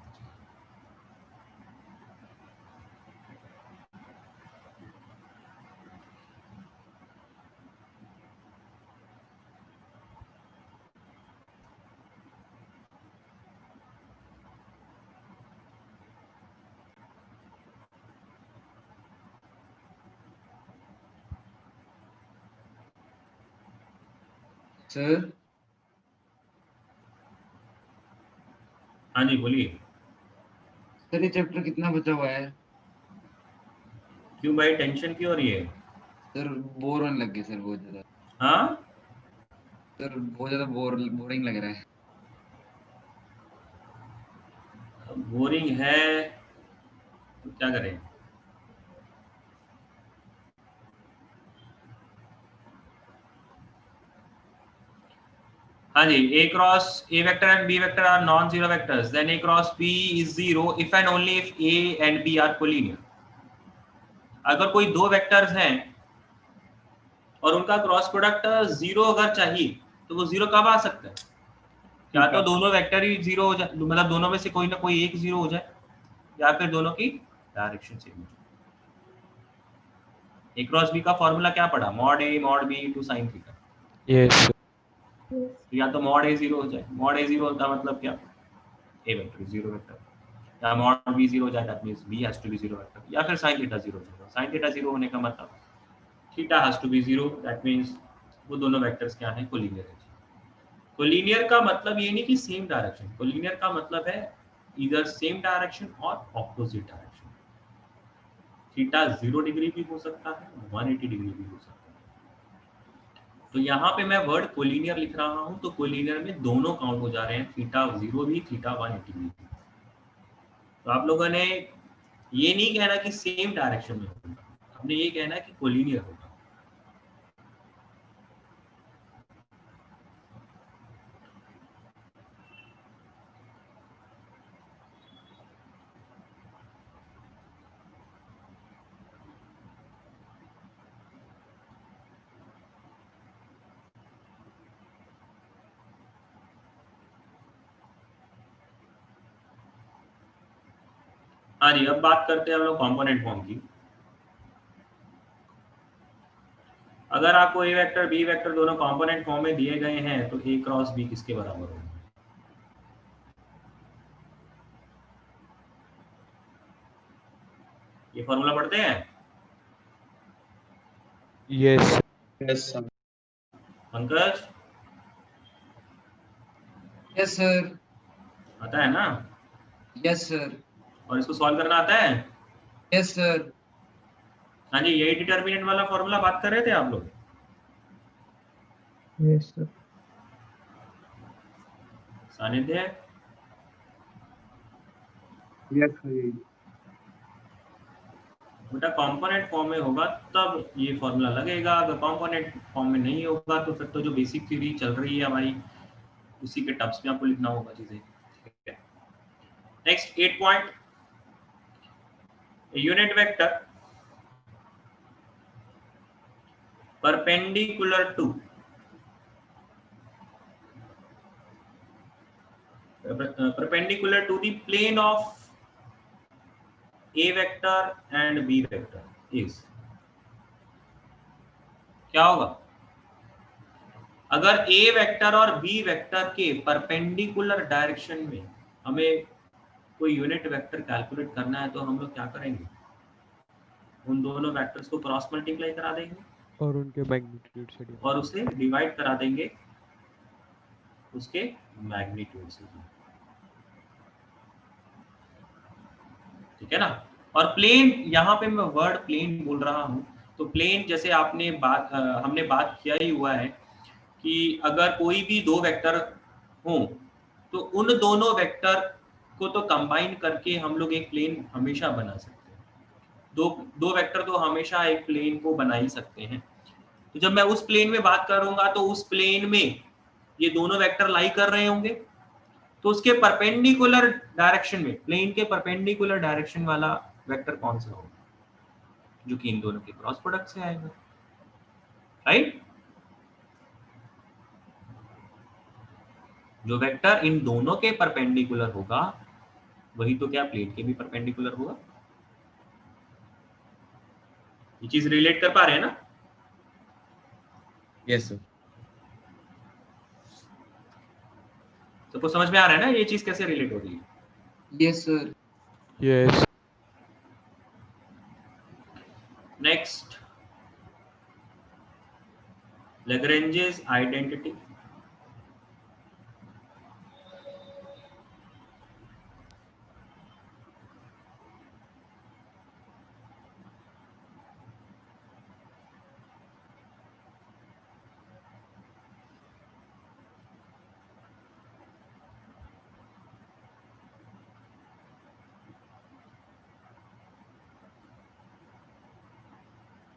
सर हाँ जी बोलिए। सर ये चैप्टर कितना बचा हुआ है? क्यों भाई टेंशन क्यों हो रही है? सर बोर होने लग गए सर, बहुत ज्यादा। हाँ सर बहुत ज्यादा बोरिंग लग रहा है। बोरिंग है तो क्या करें? हाँ जी, A cross A vector and B vector are non-zero vectors. Then A cross B is zero if and only if A and B are collinear. अगर कोई दो वेक्टर्स हैं और उनका क्रॉस प्रोडक्ट जीरो अगर चाहिए तो वो जीरो कब आ सकता है? या तो दोनों वेक्टर ही जीरो हो जाए, मतलब दोनों में से कोई ना कोई एक जीरो हो जाए, या फिर दोनों की डायरेक्शन सेम हो जाए। A क्रॉस B का फॉर्मूला क्या पढ़ा? Mod A mod B into sin theta. yes या तो मॉड A जीरो हो जाए, मॉड A जीरो होता मतलब क्या? A वेक्टर जीरो वेक्टर, या मॉड B जीरो हो जाए that means B has to be zero vector, या फिर sin थीटा जीरो हो जाएगा। sin थीटा जीरो होने का मतलब theta has to be zero that means वो दोनों वेक्टर्स क्या हैं? कोलिनियर है। कोलिनियर का मतलब ये नहीं कि सेम डायरेक्शन, कोलिनियर का मतलब है इधर सेम डायरेक्शन और ऑपोजिट डायरेक्शन। थीटा 0 डिग्री भी हो सकता है, 180 डिग्री भी हो सकता है। तो यहाँ पे मैं वर्ड कोलिनियर लिख रहा हूँ तो कोलिनियर में दोनों काउंट हो जा रहे हैं, थीटा 0 भी, थीटा 180 भी। तो आप लोगों ने ये नहीं कहना कि सेम डायरेक्शन में होगा, आपने ये कहना है कि कोलिनियर होगा। हाँ जी, अब बात करते हैं हम लोग कॉम्पोनेंट फॉर्म की। अगर आपको ए वेक्टर बी वेक्टर दोनों कंपोनेंट फॉर्म में दिए गए हैं तो ए क्रॉस बी किसके बराबर होगा? ये फॉर्मूला पढ़ते हैं? yes yes sir. Pankaj yes sir. आता है ना? Yes sir. और इसको सॉल्व करना आता है? Yes sir. हाँ जी, यही डिटर्मिनेंट वाला फॉर्मूला बात कर रहे थे आप लोग। Yes sir. Sanidhya? Yes sir. बेटा कंपोनेंट फॉर्म में होगा तब ये फॉर्मूला लगेगा, अगर कंपोनेंट फॉर्म में नहीं होगा तो फिर तो जो बेसिक थ्योरी चल रही है हमारी उसी के टर्म्स में आपको लिखना होगा चीजें। Next 8 point, unit vector perpendicular to the plane of A vector and B vector is, क्या होगा? अगर A वेक्टर और B वेक्टर के परपेंडिकुलर डायरेक्शन में हमें कोई यूनिट वेक्टर कैलकुलेट करना है तो हम लोग क्या करेंगे? उन दोनों वेक्टर्स को क्रॉस मल्टीप्लाई करा देंगे और उनके मैग्नीट्यूड से divide। और उसे डिवाइड करा देंगे उसके मैग्नीट्यूड से। ठीक है ना? और प्लेन, यहाँ पे मैं वर्ड प्लेन बोल रहा हूँ, तो प्लेन जैसे हमने बात किया ही हुआ है कि अगर कोई भी दो वेक्टर हो तो उन दोनों वेक्टर को तो कंबाइन करके हम लोग एक प्लेन हमेशा बना सकते हैं। दो वेक्टर तो हमेशा एक प्लेन को बना ही सकते हैं। तो जब मैं उस प्लेन में बात करूंगा तो उस प्लेन में ये दोनों वेक्टर लाई कर रहे होंगे, तो उसके परपेंडिकुलर डायरेक्शन में, प्लेन के परपेंडिकुलर डायरेक्शन वाला वेक्टर कौन सा होगा? जो कि इन दोनों के क्रॉस प्रोडक्ट से आएगा, राइट? जो वेक्टर इन दोनों के परपेंडिकुलर होगा वही तो क्या प्लेन के भी परपेंडिकुलर होगा। ये चीज रिलेट कर पा रहे हैं ना? Yes sir. सबको समझ में आ रहा है ना ये चीज कैसे रिलेट हो रही है? Yes sir. Yes. Next, Lagrange's identity.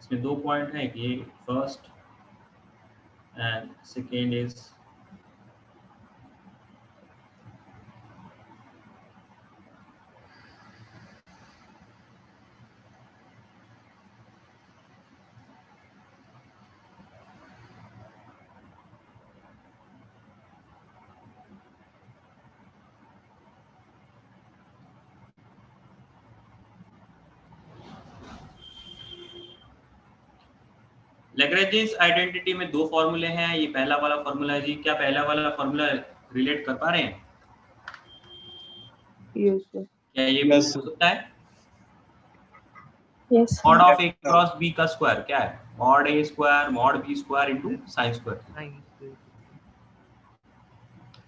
इसमें दो पॉइंट है, कि first and second is Lagrange's identity में दो फॉर्मूले हैं। ये पहला वाला फॉर्मूला है जी, क्या पहला वाला फॉर्मूला रिलेट कर पा रहे हैं? Yes sir. क्या ये Yes, हो सकता है? Yes mod sir. Of A cross B का स्क्वायर क्या है? मॉड ए square mod B square into sine square.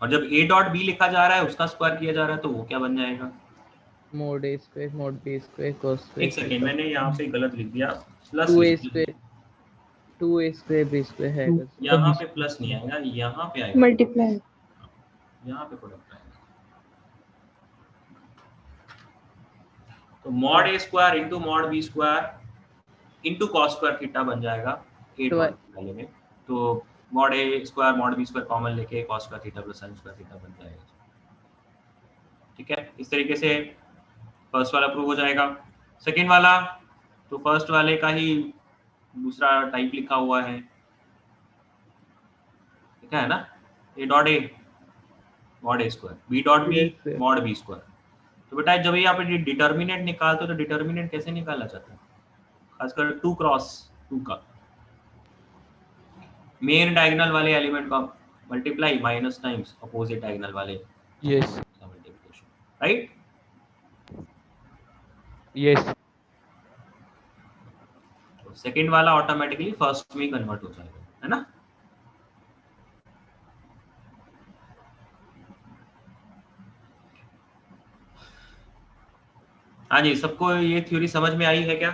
और जब ए डॉट बी लिखा जा रहा है उसका स्क्वायर किया जा रहा है तो वो क्या बन जाएगा? mod a square mod b square cos square एक सेकेंड, मैंने यहाँ पे गलत लिख दिया, plus 2a square 2a square b square है। यहाँ पे प्लस नहीं आएगा, यहाँ पे आएगा, मल्टीप्लाई। यहाँ पे प्रोडक्ट आएगा। तो मॉड ए square into mod B square into cos square theta बन जाएगा ए डॉट वाले में। तो मॉड ए square mod B square common लेके cos square theta plus sine square theta बन जाएगा। ठीक है, इस तरीके से फर्स्ट वाला प्रूव हो जाएगा। सेकेंड वाला तो फर्स्ट वाले का ही दूसरा टाइप लिखा हुआ है, ठीक है ना? A dot A mod A square, B dot B mod B square. तो बेटा जब ये आप डिटर्मिनेंट निकालते हो तो डिटर्मिनेंट कैसे निकाला जाता है? खासकर 2 क्रॉस 2 का मेन डायगोनल वाले एलिमेंट का multiply minus times opposite diagonal वाले Yes. का मल्टीप्लिकेशन, राइट? Yes. तो सेकंड वाला ऑटोमेटिकली फर्स्ट में कन्वर्ट हो जाएगा, है ना? हाँ जी, सबको ये थ्योरी समझ में आई है क्या?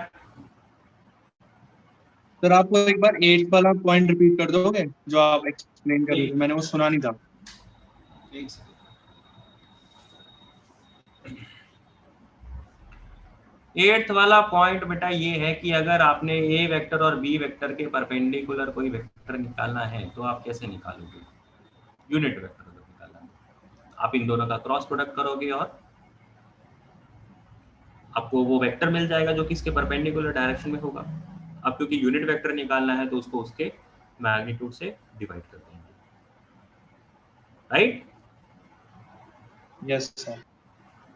सर आपको एक बार 8 वाला पॉइंट रिपीट कर दोगे जो आप एक्सप्लेन कर रहे थे, मैंने वो सुना नहीं था। एक सेकंड। 8th वाला पॉइंट बेटा ये है कि अगर आपने ए वेक्टर और बी वेक्टर के परपेंडिकुलर कोई वेक्टर निकालना है तो आप कैसे निकालोगे? यूनिट वेक्टर अगर निकालना है, आप इन दोनों का क्रॉस प्रोडक्ट करोगे और आपको वो वेक्टर मिल जाएगा जो कि इसके परपेंडिकुलर डायरेक्शन में होगा। अब क्योंकि यूनिट वेक्टर निकालना है तो उसको उसके मैग्नीट्यूड से डिवाइड कर देंगे, राइट? Yes sir.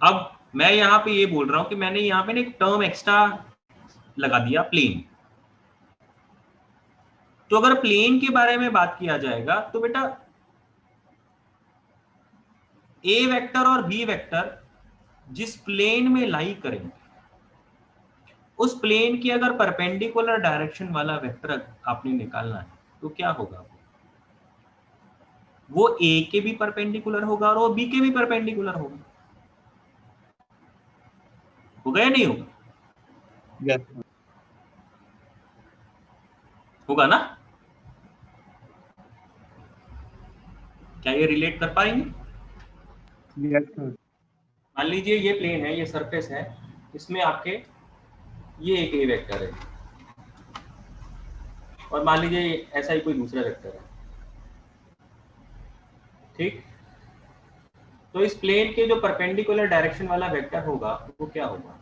अब मैं यहाँ पे ये बोल रहा हूँ कि मैंने यहाँ पे ना एक टर्म एक्स्ट्रा लगा दिया, प्लेन। तो अगर प्लेन के बारे में बात किया जाएगा तो बेटा ए वेक्टर और बी वेक्टर जिस प्लेन में लाई करेंगे उस प्लेन की अगर परपेंडिकुलर डायरेक्शन वाला वेक्टर आपने निकालना है तो क्या होगा? वो ए के भी परपेंडिकुलर होगा और वो बी के भी परपेंडिकुलर होगा। होगा या नहीं होगा? यस होगा ना? क्या ये रिलेट कर पाएंगे? Yes sir. मान लीजिए ये प्लेन है, ये सरफेस है, इसमें आपके ये एक ए वेक्टर है और मान लीजिए ऐसा ही कोई दूसरा वेक्टर है, ठीक? तो इस प्लेन के जो परपेंडिकुलर डायरेक्शन वाला वेक्टर होगा वो क्या होगा?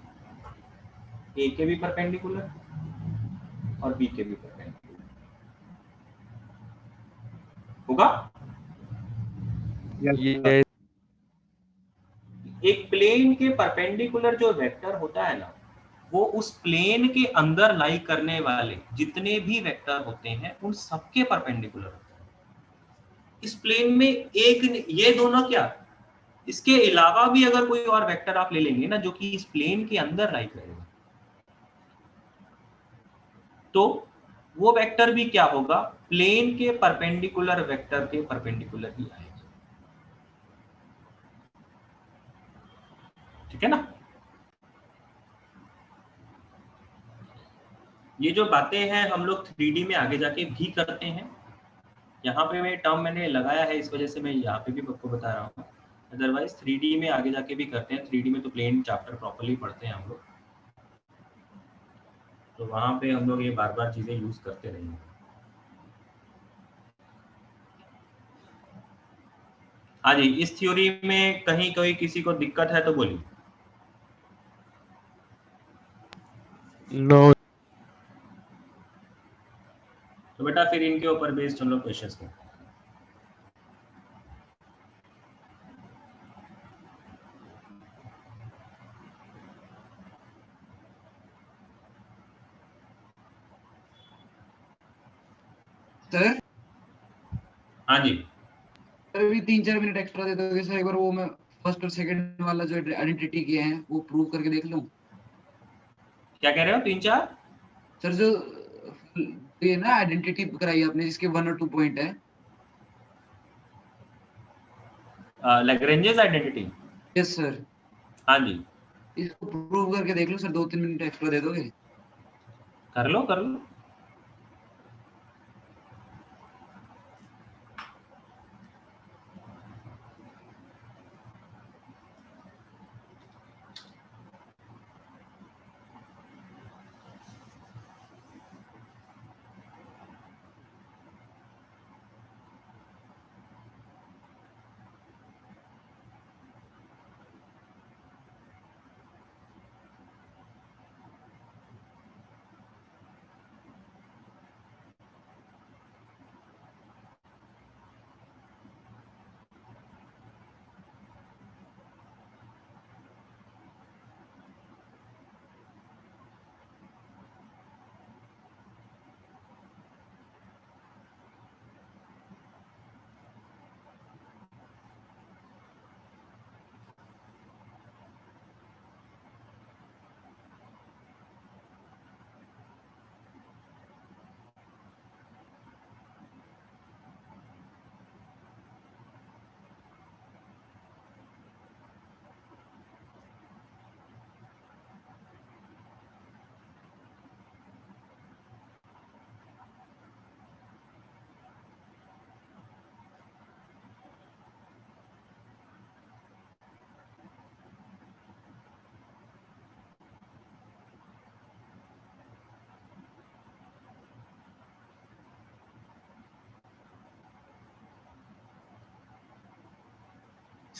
ए के भी परपेंडिकुलर और बी के भी परपेंडिकुलर होगा। ये एक प्लेन के परपेंडिकुलर जो वेक्टर होता है ना, वो उस प्लेन के अंदर लाई करने वाले जितने भी वेक्टर होते हैं उन सबके परपेंडिकुलर होते हैं। इस प्लेन में एक ये दोनों क्या, इसके अलावा भी अगर कोई और वेक्टर आप ले लेंगे ना जो कि इस प्लेन के अंदर लाई करेगा तो वो वेक्टर भी क्या होगा? प्लेन के परपेंडिकुलर वेक्टर के परपेंडिकुलर ही आएगा। ठीक है ना? ये जो बातें हैं हम लोग 3D में आगे जाके भी करते हैं। यहाँ पे मैं टर्म मैंने लगाया है इस वजह से मैं यहाँ पे भी आपको बता रहा हूँ, अदरवाइज 3D में आगे जाके भी करते हैं। 3D में तो प्लेन चैप्टर प्रॉपर्ली पढ़ते हैं हम लोग, तो वहाँ पे हम लोग ये बार बार चीजें यूज करते रहेंगे। हाँ जी, इस थ्योरी में कहीं कोई किसी को दिक्कत है तो बोलिए। नो तो बेटा फिर इनके ऊपर बेस्ड हम लोग क्वेश्चंस करते हैं। सर हाँ जी, अभी 3-4 मिनट एक्स्ट्रा दे दोगे सर? एक बार वो मैं फर्स्ट और सेकंड वाला जो आइडेंटिटी किए हैं वो प्रूव करके देख लूं। क्या कह रहे हो? 3-4 सर जो ये ना आइडेंटिटी कराई आपने जिसके 1 और 2 पॉइंट है। Lagrange's identity. यस सर, हाँ जी, इसको प्रूव करके देख लो सर, 2-3 मिनट एक्स्ट्रा दे दोगे? कर लो कर लो।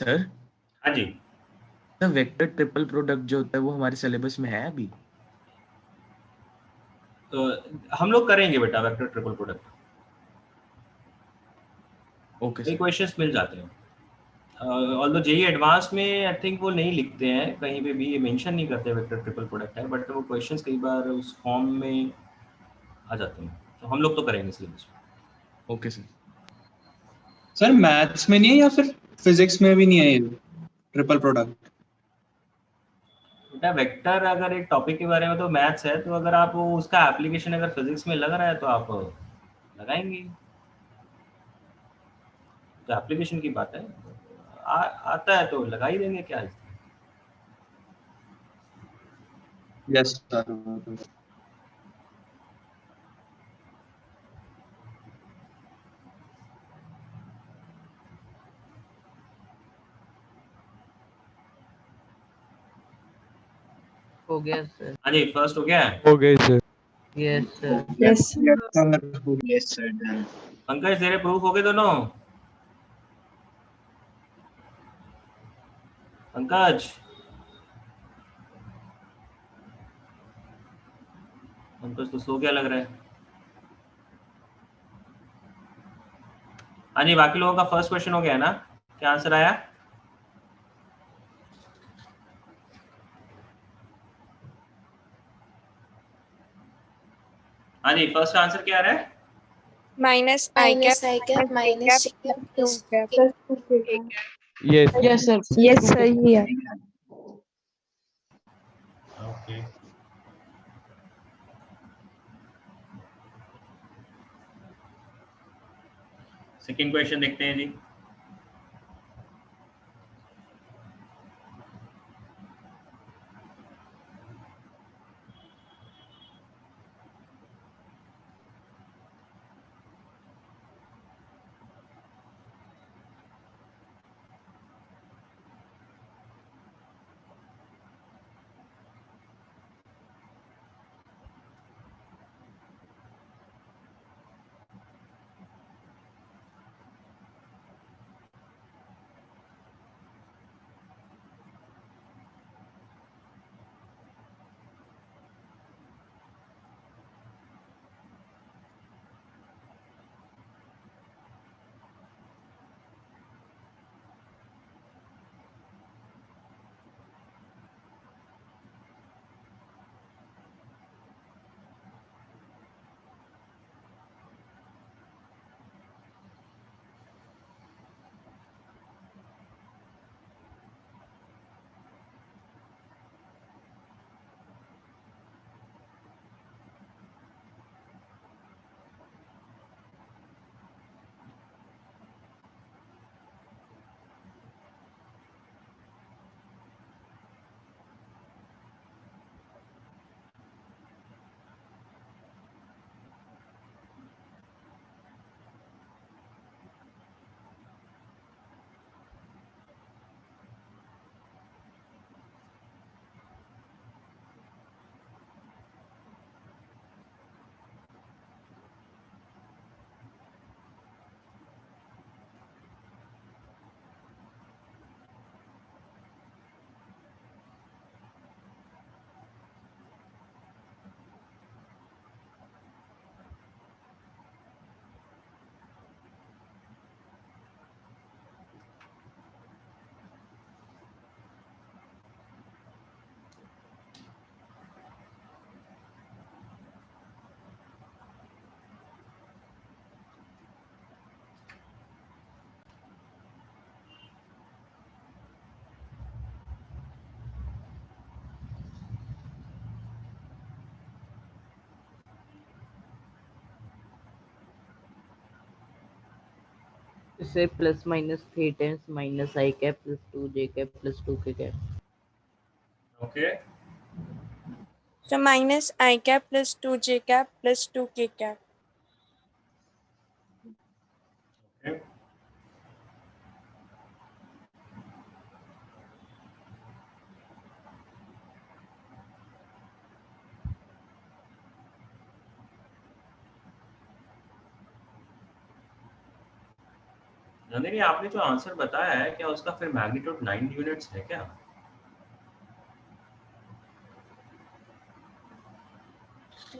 सर हाँ जी, द वेक्टर ट्रिपल प्रोडक्ट जो होता है वो हमारे सिलेबस में है अभी? तो हम लोग करेंगे बेटा वेक्टर ट्रिपल प्रोडक्ट, ओके कई सर। क्वेश्चंस मिल जाते हैं। ऑल्दो जेई एडवांस में आई थिंक वो नहीं लिखते हैं, कहीं पे भी मेंशन नहीं करते वेक्टर ट्रिपल प्रोडक्ट है, बट वो क्वेश्चंस कई बार उस फॉर्म में आ जाते हैं, तो हम लोग तो करेंगे सिलेबस में। Okay sir. सर मैथ्स में नहीं है या फिर फिजिक्स में भी नहीं है ये ट्रिपल प्रोडक्ट? बेटा वेक्टर अगर एक टॉपिक के बारे में तो मैथ्स है, तो अगर आप वो उसका एप्लीकेशन अगर फिजिक्स में लग रहा है तो आप लगाएंगे, तो एप्लीकेशन की बात है। आता है तो लगा ही देंगे, क्या है। Yes sir. हो गया सर। हाँ जी, फर्स्ट हो गया है। हो गए sir. Yes sir. Yes sir done. Pankaj तेरे प्रूफ हो गए दोनों? पंकज, पंकज तो सो गया लग रहा है। हाँ जी, बाकी लोगों का फर्स्ट क्वेश्चन हो गया है ना? क्या आंसर आया? हाँ जी, फर्स्ट आंसर क्या आ रहा है? Minus I cap minus plus J cap plus two cap. Plus 2 yes yes sir. Yes सही है। ओके, सेकंड क्वेश्चन देखते हैं जी। इसे plus minus 3 times minus I cap plus 2 J cap plus 2 K cap. Okay, तो minus I cap plus 2 J cap plus 2 K cap. Nandini आपने जो आंसर बताया है क्या उसका फिर मैग्नीट्यूड 9 यूनिट्स है क्या?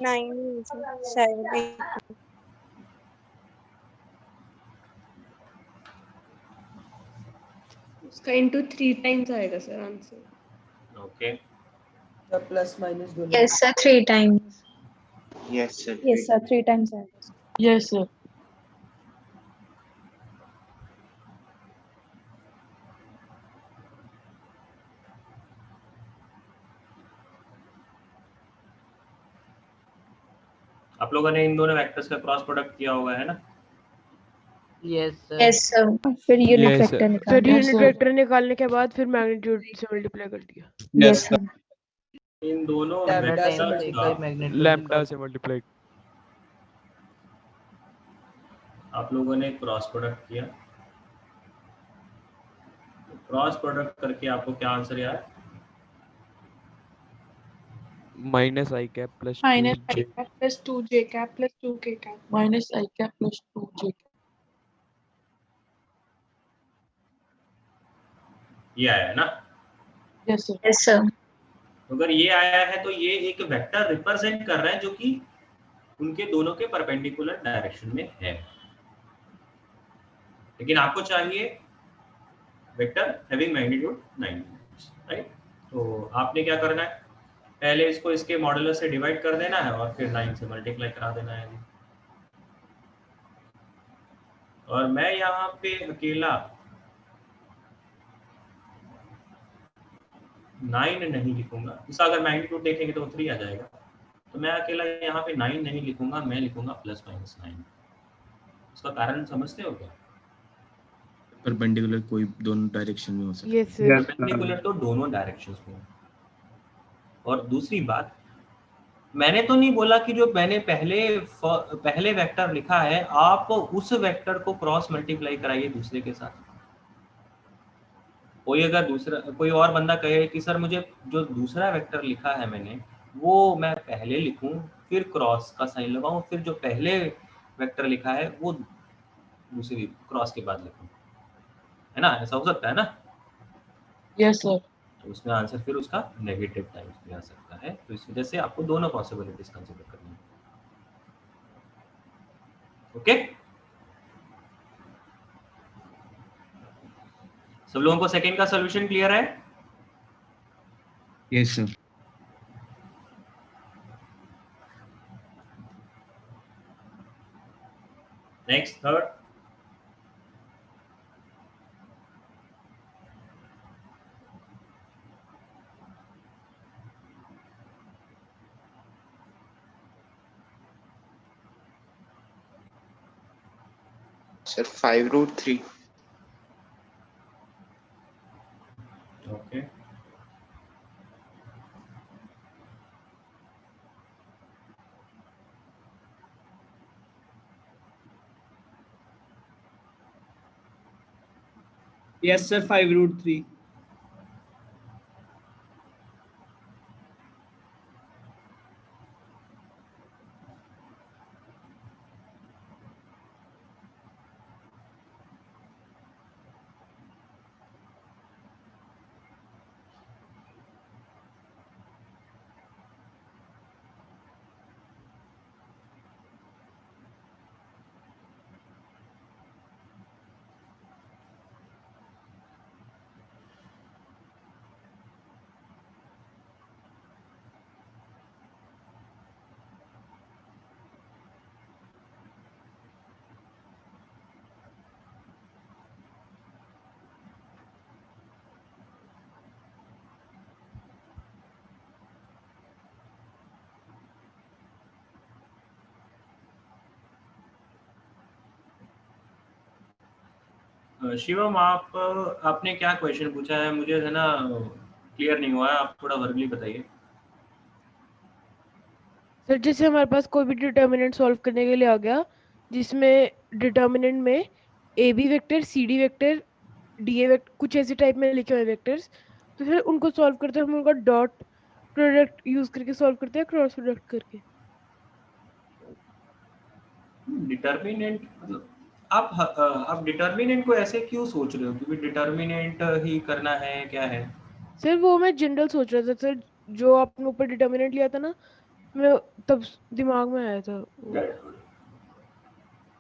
नाइन शायद उसका इंटू 3 टाइम्स आएगा sir answer. Okay plus minus दोनों। Yes, sir. 3 times. Yes sir Yes, sir. 3 times. Yes, sir. आप लोगों ने इन दोनों वेक्टर्स का क्रॉस प्रोडक्ट किया होगा है ना? Yes sir. Yes, sir. फिर यूनिट Yes, sir. वेक्टर फिर निकालना। यूनिट वेक्टर निकालने के बाद फिर मैग्नीट्यूड से मल्टीप्लाई कर दिया। Yes, sir. इन दोनों लैम्डा वेक्टर्स टाइम्स का का मैग्नीट्यूड लैम्डा से मल्टीप्लाई। आप लोगों ने क्रॉस प्रोडक्ट किया, क्रॉस प्रोडक्ट करके आपको क्या आंसर आया? Minus I cap plus minus 2 I cap plus 2 J cap plus 2 K cap minus I cap plus 2 J cap. ये आया है ना? Yes sir. Yes, sir. अगर ये आया है तो ये एक वेक्टर रिप्रेजेंट कर रहा है जो कि उनके दोनों के परपेंडिकुलर डायरेक्शन में है, लेकिन आपको चाहिए वेक्टर हैविंग मैग्नीट्यूड 9, राइट? तो आपने क्या करना है, पहले इसको इसके मॉडुलस से डिवाइड कर देना है और फिर 9 से मल्टीप्लाई करा देना है। और मैं यहाँ पे अकेला 9 नहीं लिखूंगा, इसका अगर मैग्नीट्यूड देखेंगे तो 3 आ जाएगा, तो मैं अकेला यहाँ पे 9 नहीं लिखूंगा, मैं लिखूंगा प्लस माइनस 9। उसका कारण समझते हो क्या? परपेंडिकुलर कोई दोनों डायरेक्शन में हो सकता है। Yes sir. परपेंडिकुलर तो दोनों डायरेक्शंस में। और दूसरी बात, मैंने तो नहीं बोला कि जो मैंने पहले वेक्टर लिखा है आप उस वेक्टर को क्रॉस मल्टीप्लाई कराइए दूसरे के साथ। कोई अगर दूसरा कोई और बंदा कहे कि सर मुझे जो दूसरा वेक्टर लिखा है मैंने वो मैं पहले लिखूं फिर क्रॉस का साइन लगाऊं, फिर जो पहले वेक्टर लिखा है वो दूसरी क्रॉस के बाद लिखूं, है ना? ऐसा हो सकता है ना? Yes sir. तो उसमें आंसर फिर उसका नेगेटिव टाइम्स भी आ सकता है, तो इस वजह से आपको दोनों पॉसिबिलिटीज कंसीडर करनी है। ओके, सब लोगों को सेकंड का सॉल्यूशन क्लियर है? Yes sir. Next third. Sir 5√3। Okay, yes sir 5√3। Shivam आपने क्या क्वेश्चन पूछा है, मुझे है ना क्लियर नहीं हुआ है, आप थोड़ा वर्बली बताइए। सर जैसे हमारे पास कोई भी डिटर्मिनेंट सॉल्व करने के लिए आ गया जिसमें डिटर्मिनेंट में A B vector C D vector D A vector कुछ ऐसे टाइप में लिखे हुए वेक्टर्स, तो फिर उनको सॉल्व करते हैं हम उनका डॉट प्रोडक्ट यूज करके सॉल्व करते हैं क्रॉस प्रोडक्ट करके। डिटर्मिनेंट मतलब आप डिटर्मिनेंट को ऐसे क्यों सोच रहे हो, क्योंकि डिटर्मिनेंट ही करना है, क्या है? सर वो मैं जनरल सोच रहा था सर, जो आपने ऊपर डिटर्मिनेंट लिया था ना, मैं तब दिमाग में आया था वो।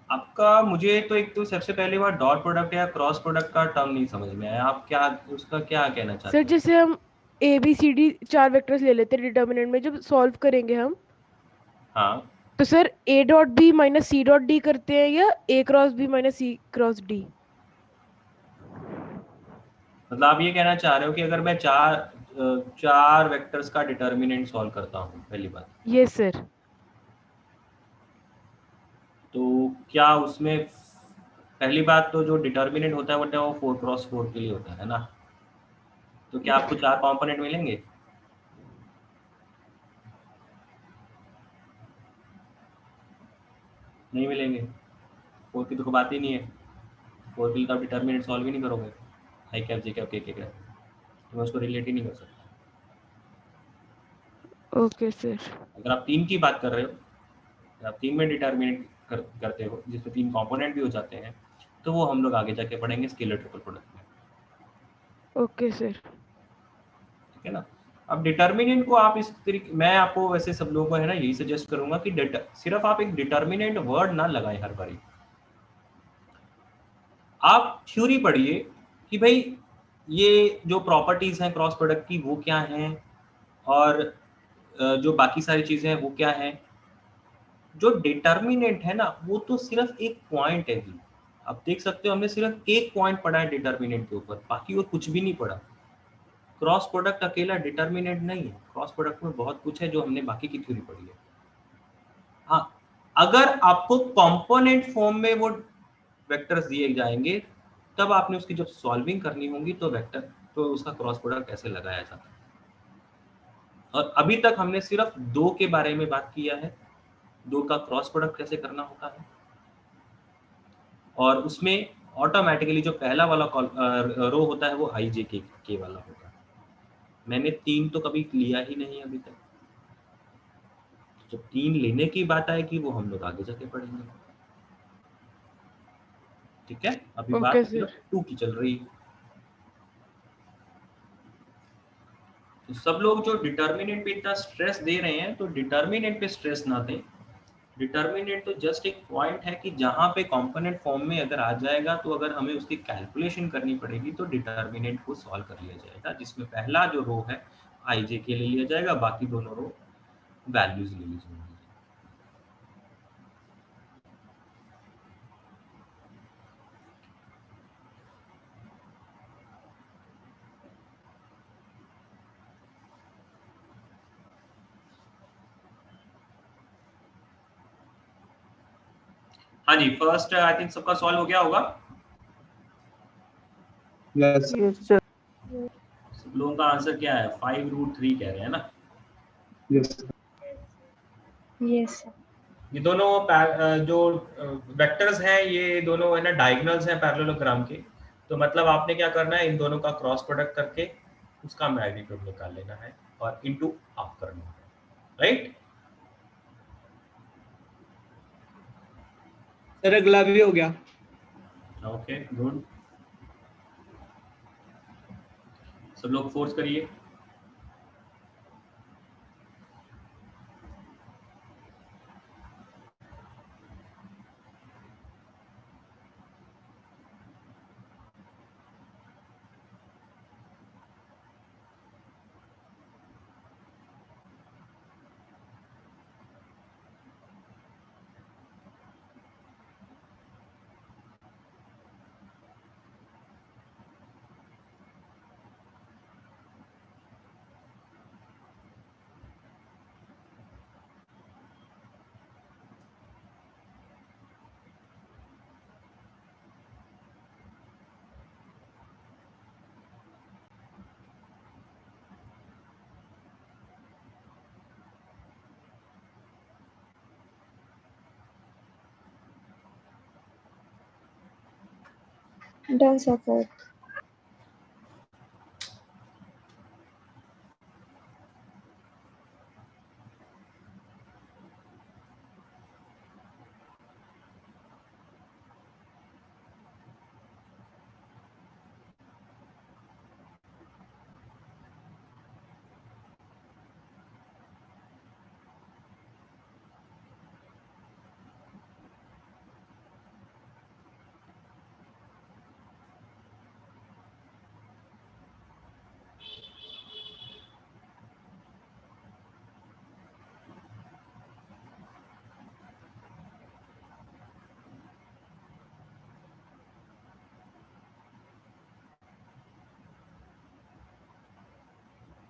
आपका मुझे तो एक तो सबसे पहले बार डॉट प्रोडक्ट या क्रॉस प्रोडक्ट का टर्म नहीं समझ में आया, आप क्या उसका क्या कहना सर चाहते हैं? जैसे हम A B C D 4 vectors ले लेते हैं डिटर्मिनेंट में, जब सॉल्व करेंगे हम, हाँ, तो sir A dot B minus C dot D करते हैं या A cross B minus C cross D? मतलब आप ये कहना चाह रहे हो कि अगर मैं चार वेक्टर्स का डिटर्मिनेंट सॉल्व करता हूँ, पहली बात, यस सर। तो क्या उसमें पहली बात तो जो डिटर्मिनेंट होता है वो 4x4 के लिए होता है ना, तो क्या आपको 4 कंपोनेंट मिलेंगे? नहीं मिलेंगे, 4 की तो कोई बात ही नहीं है, 4 के लिए तो आप डिटर्मिनेंट सॉल्व ही नहीं करोगे, आई कैप जे कैप के कैप, तो मैं उसको रिलेट ही नहीं कर सकता। Okay sir. अगर आप 3 की बात कर रहे हो, अगर आप 3 में डिटर्मिनेंट करते हो जिसमें 3 कंपोनेंट भी हो जाते हैं, तो वो हम लोग आगे जाके पढ़ेंगे स्केलर ट्रिपल प्रोडक्ट में, ओके सर। ठीक है ना। अब डिटर्मिनेंट को आप इस तरीके, मैं आपको वैसे सब लोगों को है ना यही सजेस्ट करूंगा कि सिर्फ आप एक डिटर्मिनेंट वर्ड ना लगाएं हर बारी, आप थ्योरी पढ़िए कि भाई ये जो प्रॉपर्टीज हैं क्रॉस प्रोडक्ट की वो क्या हैं, और जो बाकी सारी चीजें हैं वो क्या हैं। जो डिटर्मिनेंट है ना वो तो सिर्फ एक पॉइंट है ही, आप देख सकते हो हमने सिर्फ एक पॉइंट पढ़ा है डिटर्मिनेंट के ऊपर, बाकी और कुछ भी नहीं पढ़ा। क्रॉस प्रोडक्ट अकेला डिटर्मिनेंट नहीं है, क्रॉस प्रोडक्ट में बहुत कुछ है जो हमने बाकी की थ्योरी पढ़ी है। हाँ, अगर आपको कंपोनेंट फॉर्म में वो वेक्टर्स दिए जाएंगे, तब आपने उसकी जब सॉल्विंग करनी होगी तो वेक्टर, तो उसका क्रॉस प्रोडक्ट कैसे लगाया जाता है। और अभी तक हमने सिर्फ 2 के बारे में बात किया है, 2 का क्रॉस प्रोडक्ट कैसे करना होता है, और उसमें ऑटोमेटिकली जो पहला वाला रो होता है वो आई जे के वाला होता है। मैंने 3 तो कभी लिया ही नहीं अभी तक, जब 3 लेने की बात आएगी वो हम लोग आगे जाके पढ़ेंगे, ठीक है। अभी ओके बात सर। सिर्फ 2 की चल रही है। तो सब लोग जो डिटर्मिनेंट पे इतना स्ट्रेस दे रहे हैं, तो डिटर्मिनेंट पे स्ट्रेस ना दें। डिटर्मिनेंट तो जस्ट एक पॉइंट है कि जहां पे कंपोनेंट फॉर्म में अगर आ जाएगा, तो अगर हमें उसकी कैलकुलेशन करनी पड़ेगी तो डिटर्मिनेंट को सॉल्व कर लिया जाएगा, जिसमें पहला जो रो है आई जे के ले लिया जाएगा, बाकी दोनों रो वैल्यूज ले ली जाएंगी। हाँ जी, फर्स्ट आई थिंक सबका सॉल्व हो गया होगा। Yes sir. सब लोगों का आंसर क्या है? 5√3 कह रहे हैं ना। Yes Yes. ये दोनों जो वेक्टर्स हैं ये दोनों है ना डायगोनल्स हैं पैरेललोग्राम के, तो मतलब आपने क्या करना है, इन दोनों का क्रॉस प्रोडक्ट करके उसका मैग्नीट्यूड निकाल लेना है और इनटू हाफ करना है, राइट। सर अगला भी हो गया। ओके गुड, सब लोग फोर्स करिए। Done, sir.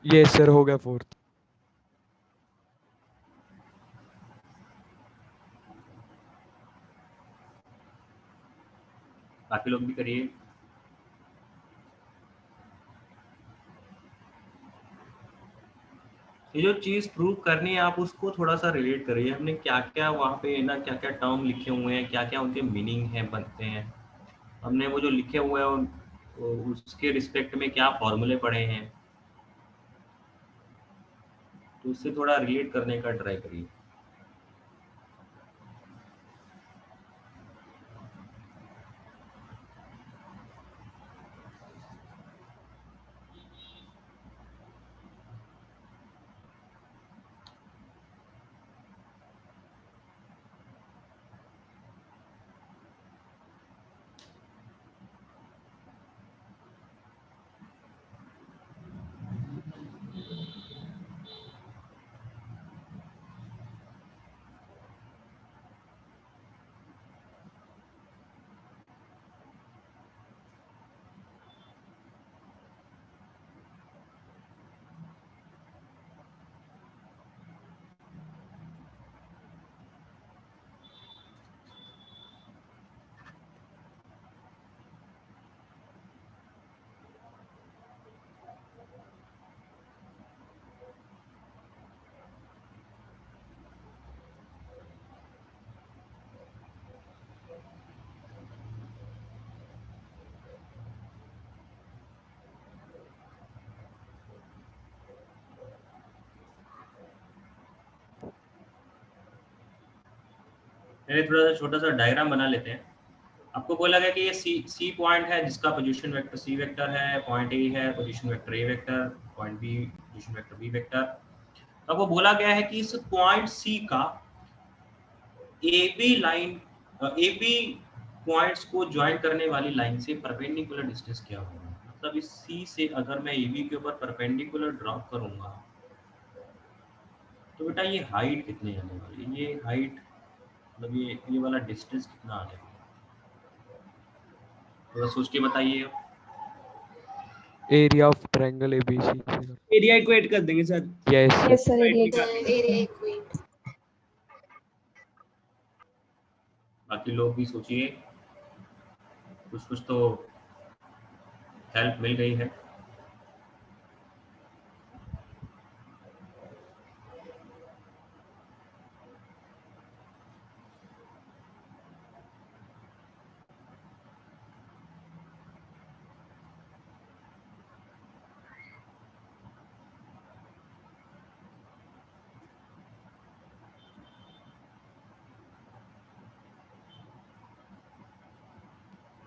यस सर, हो गया फोर्थ। बाकी लोग भी करिए। ये जो चीज प्रूव करनी है आप उसको थोड़ा सा रिलेट करिए। हमने क्या क्या वहाँ पे ना, क्या क्या टर्म लिखे हुए हैं, क्या क्या उनके मीनिंग है बनते हैं। हमने वो जो लिखे हुए हैं उसके रिस्पेक्ट में क्या फॉर्मूले पढ़े हैं, तो उससे थोड़ा रिलेट करने का ट्राई करिए। पहले थोड़ा सा छोटा सा डायग्राम बना लेते हैं। आपको बोला गया कि ये सी पॉइंट है जिसका पोजीशन वेक्टर सी वेक्टर है, पॉइंट ए है position vector A vector, point B position vector B vector. तो आपको बोला गया है कि इस पॉइंट सी का A B line, A B points को ज्वाइन करने वाली लाइन से परपेंडिकुलर डिस्टेंस क्या होगा। मतलब इस सी से अगर मैं ए बी के ऊपर परपेंडिकुलर ड्रॉप करूंगा तो बेटा ये हाइट कितनी आने वाली है, ये हाइट मतलब ये वाला डिस्टेंस कितना आ जाएगा, थोड़ा सोच के बताइए। Area of triangle ABC. Area equate कर देंगे sir. Yes Yes, sir. Area equate. बाकी लोग भी सोचिए, कुछ कुछ तो हेल्प मिल गई है।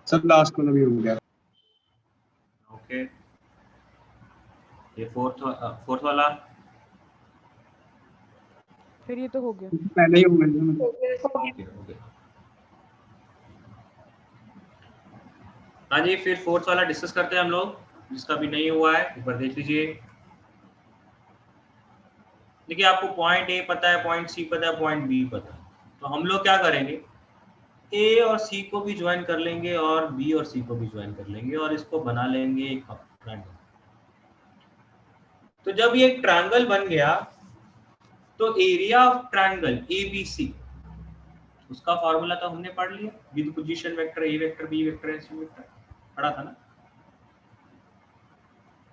सर लास्ट वाला भी हो गया। ओके, ये फोर्थ वाला फिर ये तो हो गया। पहले ही हो गया। ओके। हाँ जी, फिर फोर्थ वाला डिस्कस करते हैं हम लोग, जिसका भी नहीं हुआ है एक बार देख लीजिए। देखिए आपको पॉइंट ए पता है, पॉइंट सी पता है, पॉइंट बी पता है, तो हम लोग क्या करेंगे, ए और सी को भी ज्वाइन कर लेंगे और बी और सी को भी ज्वाइन कर लेंगे और इसको बना लेंगे एक ट्रायंगल। तो जब ये एक ट्रायंगल बन गया तो एरिया ऑफ ट्रायंगल एबीसी, उसका फॉर्मूला तो हमने पढ़ लिया with position vector A vector B vector C vector, पढ़ा था ना।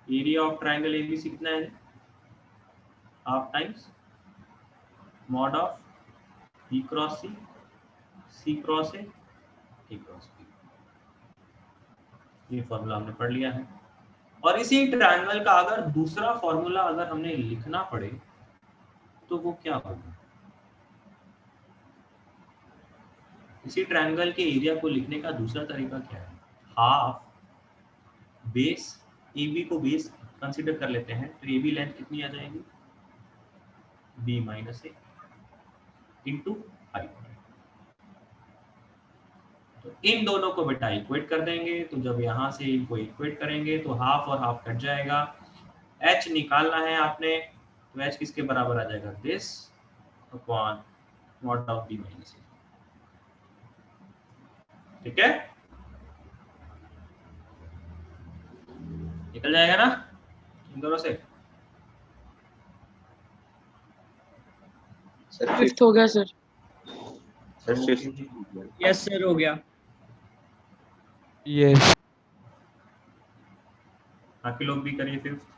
एरिया ऑफ ट्रायंगल एबीसी कितना है, half times mod of B cross C, C cross A, T cross B. ये फॉर्मूला हमने पढ़ लिया है। और इसी ट्रायंगल का अगर दूसरा फॉर्मूला अगर हमने लिखना पड़े तो वो क्या होगा। इसी ट्रायंगल के एरिया को लिखने का दूसरा तरीका क्या है, हाफ बेस, ए बी को बेस कंसीडर कर लेते हैं, तो ए बी लेंथ कितनी आ जाएगी, बी माइनस ए इंटू हाइट। तो इन दोनों को बेटा इक्वेट कर देंगे, तो जब यहाँ से इनको इक्वेट करेंगे तो हाफ और हाफ कट जाएगा, h निकालना है आपने, तो h किसके बराबर आ जाएगा, this upon mod of B minus a. ठीक है, निकल जाएगा ना इन दोनों से। सर फिफ्थ हो गया सर। यस सर हो गया। यस। बाकी लोग भी करिए फिफ्थ।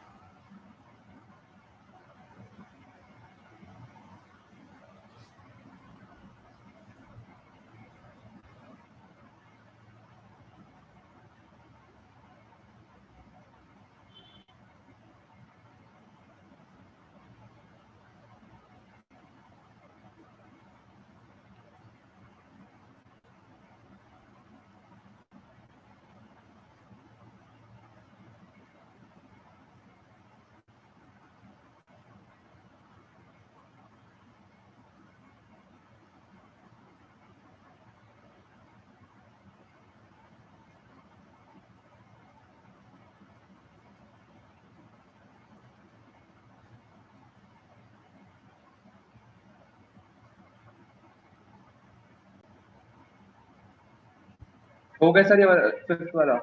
हो गया सर ये फिफ्थ वाला।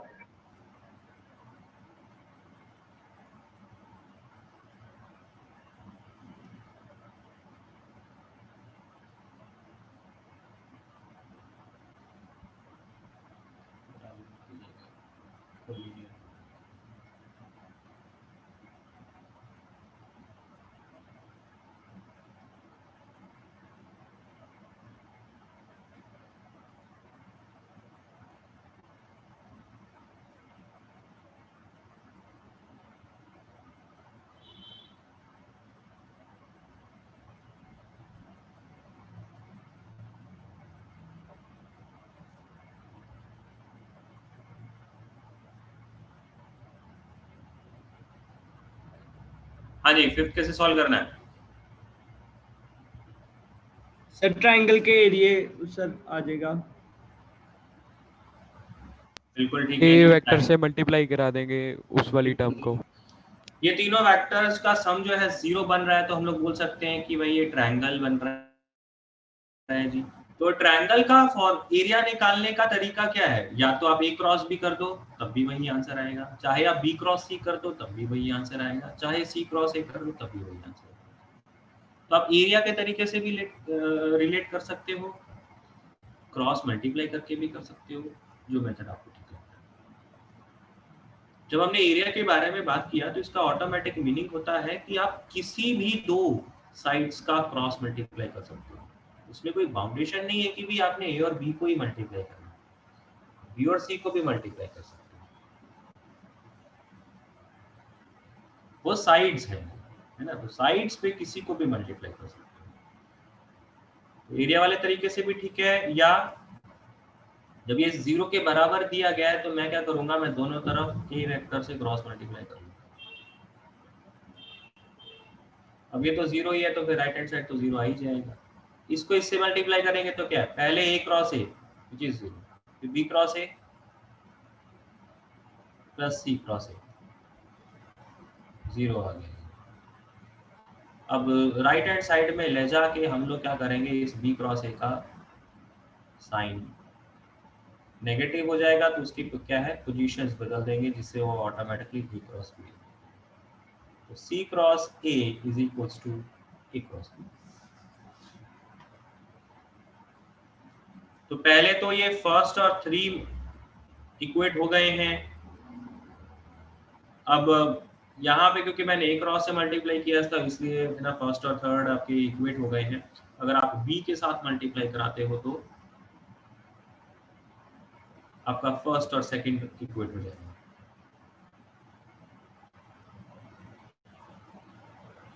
हाँ जी, फिफ्थ कैसे सॉल्व करना है? सर ट्रायंगल के एरिए सर आ जाएगा। बिल्कुल ठीक है ए जी। वेक्टर से मल्टीप्लाई करा देंगे उस वाली टर्म को। ये तीनों वेक्टर्स का सम जो है 0 बन रहा है, तो हम लोग बोल सकते हैं कि भाई ये ट्रायंगल बन रहा है जी। तो ट्रायंगल का एरिया निकालने का तरीका क्या है? या तो आप ए क्रॉस बी कर दो तब भी वही आंसर आएगा, चाहे आप बी क्रॉस सी कर दो तब भी वही आंसर आएगा, चाहे सी क्रॉस ए कर दो तब भी वही आंसर आएगा। तो आप एरिया के तरीके से भी रिलेट कर सकते हो, क्रॉस मल्टीप्लाई करके भी कर सकते हो, जो मेथड आपको ठीक लगता है। जब हमने एरिया के बारे में बात किया तो इसका ऑटोमेटिक मीनिंग होता है कि आप किसी भी दो साइड्स का क्रॉस मल्टीप्लाई कर सकते हो। उसमें कोई बाउंडेशन नहीं है कि भी आपने ए और बी को ही मल्टीप्लाई करना है, बी और सी को भी मल्टीप्लाई कर सकते हो। वो साइड्स है ना, तो साइड्स पे किसी को भी मल्टीप्लाई कर सकते हो। तो एरिया वाले तरीके से भी ठीक है, या जब ये 0 के बराबर दिया गया है तो मैं क्या करूंगा, मैं दोनों तरफ ए वेक्टर से क्रॉस मल्टीप्लाई करूंगा। अब ये तो 0 ही है तो फिर राइट हैंड साइड तो 0 आ ही जाएगा। इसको इससे मल्टीप्लाई करेंगे तो क्या है, पहले ए क्रॉस ए विच इज 0, फिर B cross A plus C cross A, 0 आ गया। अब राइट हैंड साइड में ले जाके हम लोग क्या करेंगे, इस बी क्रॉस ए का साइन नेगेटिव हो जाएगा तो उसकी क्या है, पोजीशंस बदल देंगे, जिससे वो ऑटोमेटिकली बी क्रॉस बी। तो C cross A is equals to A cross B. तो पहले तो ये फर्स्ट और 3 इक्वेट हो गए हैं। अब यहाँ पे क्योंकि मैंने ए क्रॉस से मल्टीप्लाई किया था इसलिए ना फर्स्ट और थर्ड आपके इक्वेट हो गए हैं। अगर आप बी के साथ मल्टीप्लाई कराते हो तो आपका फर्स्ट और सेकंड इक्वेट हो जाएगा।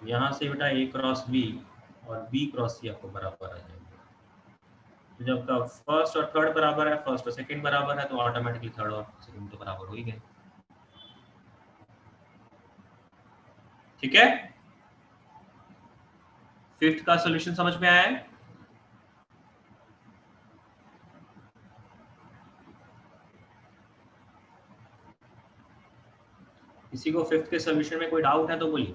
यहाँ से बेटा ए क्रॉस बी और बी क्रॉस सी आपको बराबर आ जाएगा। तो जब का फर्स्ट और थर्ड बराबर है, फर्स्ट और सेकंड बराबर है, तो ऑटोमेटिकली थर्ड और सेकंड तो बराबर हो ही गए। ठीक है, फिफ्थ का सॉल्यूशन समझ में आया है? किसी को फिफ्थ के सॉल्यूशन में कोई डाउट है तो बोलिए।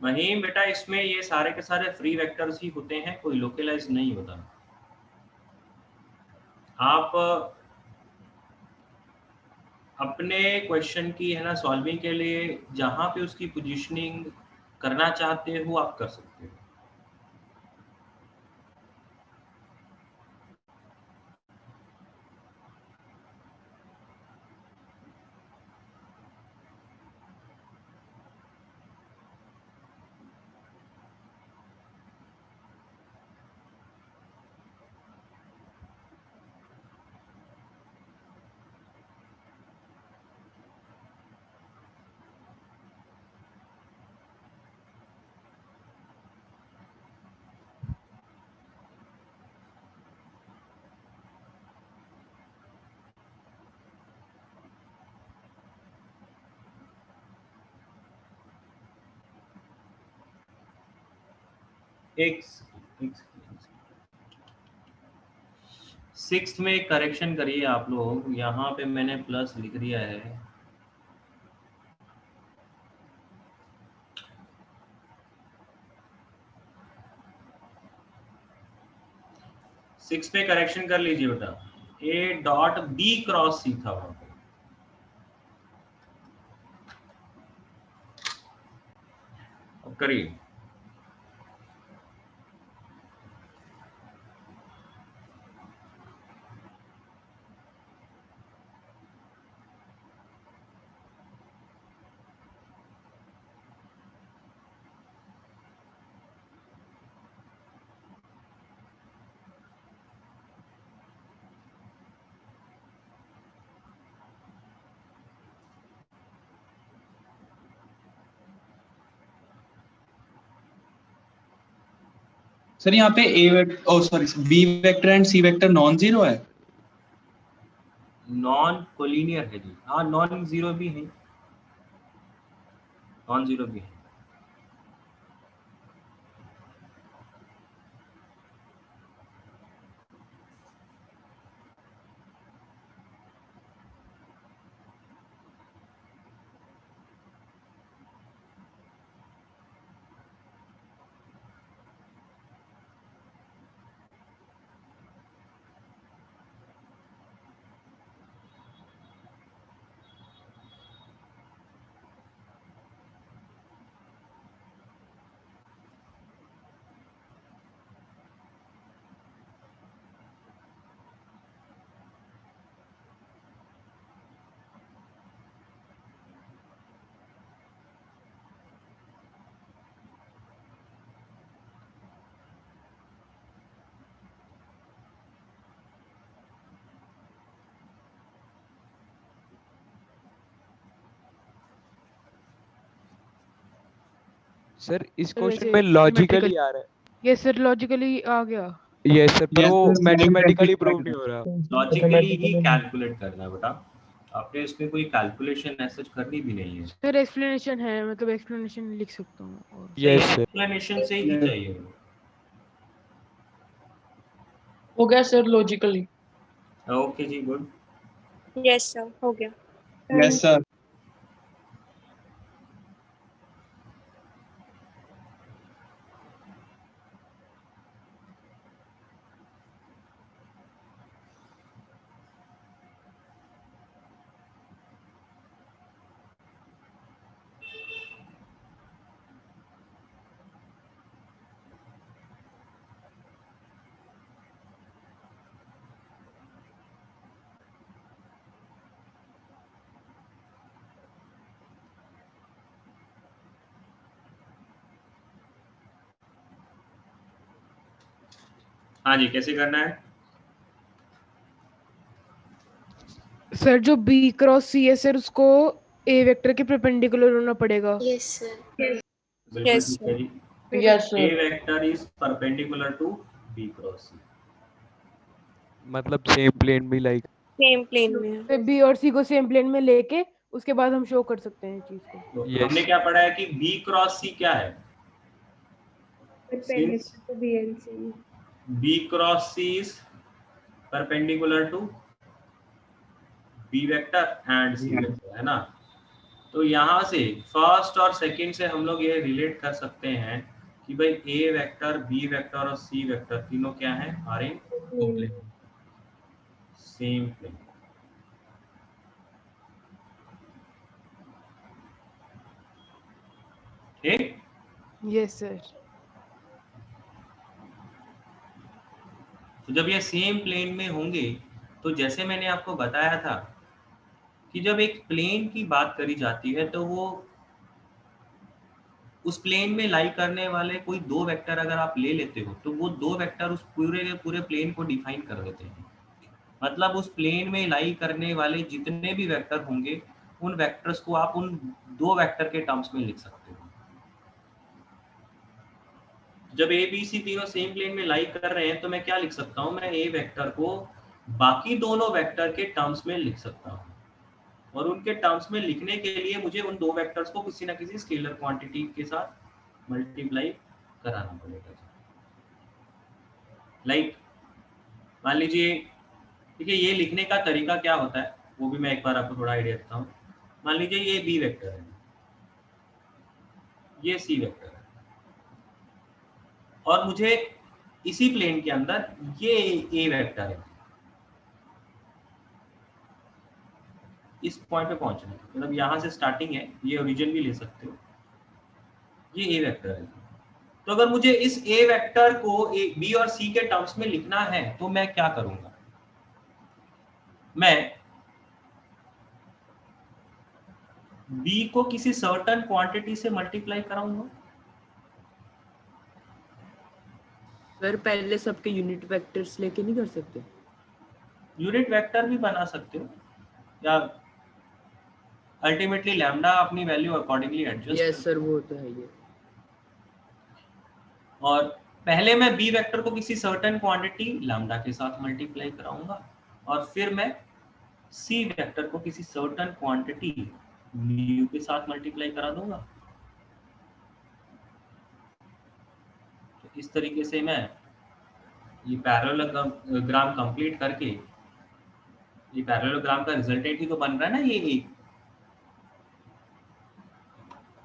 महिम बेटा इसमें ये सारे के सारे फ्री वेक्टर्स ही होते हैं, कोई लोकलाइज नहीं होता। आप अपने क्वेश्चन की है ना सॉल्विंग के लिए जहां पे उसकी पोजीशनिंग करना चाहते हो आप कर सकते हो। सिक्स्थ में करेक्शन करिए आप लोग, यहाँ पे मैंने प्लस लिख दिया है। सिक्स पे करेक्शन कर लीजिए बेटा। A dot B cross C था वहां पे, अब करिए। सर यहाँ पे B vector and C vector non zero है। नॉन कोलिनियर है जी, हाँ नॉन जीरो भी है, नॉन जीरो भी है। सर इस सर क्वेश्चन वैसे में लॉजिकली मैथमेटिकली आ रहा है। यस सर लॉजिकली आ गया। यस सर, पर Yes, वो sir, मैथमेटिकली mathematically प्रूव नहीं हो रहा। लॉजिकली ही कैलकुलेट करना है बेटा, आपने इसमें कोई कैलकुलेशन ऐसा करनी भी नहीं है। सर एक्सप्लेनेशन है, मतलब एक्सप्लेनेशन लिख सकता हूँ और यस सर। एक्सप्लेनेशन से ही चाहिए। हो गया सर लॉजिकली। ओके जी, गुड। यस सर हो गया। yes sir. हाँ जी, कैसे करना है? सर जो B क्रॉस C है सर उसको A वेक्टर के परपेंडिकुलर होना पड़ेगा। Yes sir. बिल्कुल Yes, ठीक है जी। Yes A sir. Vector is perpendicular to B cross C। मतलब सेम प्लेन भी लाइक सेम प्लेन में है। फिर B और C को सेम प्लेन में लेके उसके बाद हम शो कर सकते हैं चीज को। तो Yes. हमने क्या पढ़ा है कि B क्रॉस C क्या है? Since to B and C. B cross C is perpendicular to B vector and C vector, है ना? तो यहाँ से फर्स्ट और सेकंड से हम लोग ये रिलेट कर सकते हैं कि भाई ए वेक्टर, बी वेक्टर और सी वेक्टर तीनों क्या हैं, आर इन सेम प्लेन। ठीक, यस सर। तो जब ये सेम प्लेन में होंगे तो जैसे मैंने आपको बताया था कि जब एक प्लेन की बात करी जाती है तो वो उस प्लेन में लाई करने वाले कोई दो वेक्टर अगर आप ले लेते हो तो वो दो वेक्टर उस पूरे के पूरे प्लेन को डिफाइन कर देते हैं। मतलब उस प्लेन में लाई करने वाले जितने भी वेक्टर होंगे उन वेक्टर्स को आप उन दो वेक्टर के टर्म्स में लिख सकते हो। जब ए बी सी तीनों सेम प्लेन में लाई कर रहे हैं तो मैं क्या लिख सकता हूँ, मैं ए वेक्टर को बाकी दोनों वेक्टर के टर्म्स में लिख सकता हूँ और उनके टर्म्स में लिखने के लिए मुझे उन दो वेक्टर्स को किसी ना किसी स्केलर क्वांटिटी के साथ मल्टीप्लाई कराना पड़ेगा। लाइक मान लीजिए, देखिए ये लिखने का तरीका क्या होता है वो भी मैं एक बार आपको थोड़ा आइडिया देता हूँ। मान लीजिए ये बी वेक्टर है, ये सी वेक्टर है और मुझे इसी प्लेन के अंदर ये ए वेक्टर है, इस पॉइंट पे पहुंचना है। मतलब यहाँ से स्टार्टिंग है, ये ओरिजिन भी ले सकते हो, ये ए वेक्टर है। तो अगर मुझे इस ए वेक्टर को बी और सी के टर्म्स में लिखना है तो मैं क्या करूंगा, मैं बी को किसी सर्टेन क्वांटिटी से मल्टीप्लाई कराऊंगा। सर पहले सबके यूनिट वेक्टर्स लेके नहीं कर सकते? यूनिट वेक्टर भी बना सकते हो या अल्टीमेटली लैम्डा अपनी value accordingly adjust. Yes sir वो तो है ये। और पहले मैं बी वेक्टर को किसी सर्टेन क्वांटिटी लैम्डा के साथ मल्टीप्लाई कराऊंगा और फिर मैं सी वेक्टर को किसी सर्टेन क्वांटिटी म्यू के साथ मल्टीप्लाई करा दूंगा। तो इस तरीके से मैं ये पैरेललोग्राम कंप्लीट करके, ये पैरेललोग्राम का रिजल्टेंट ही तो बन रहा है ना ये एक,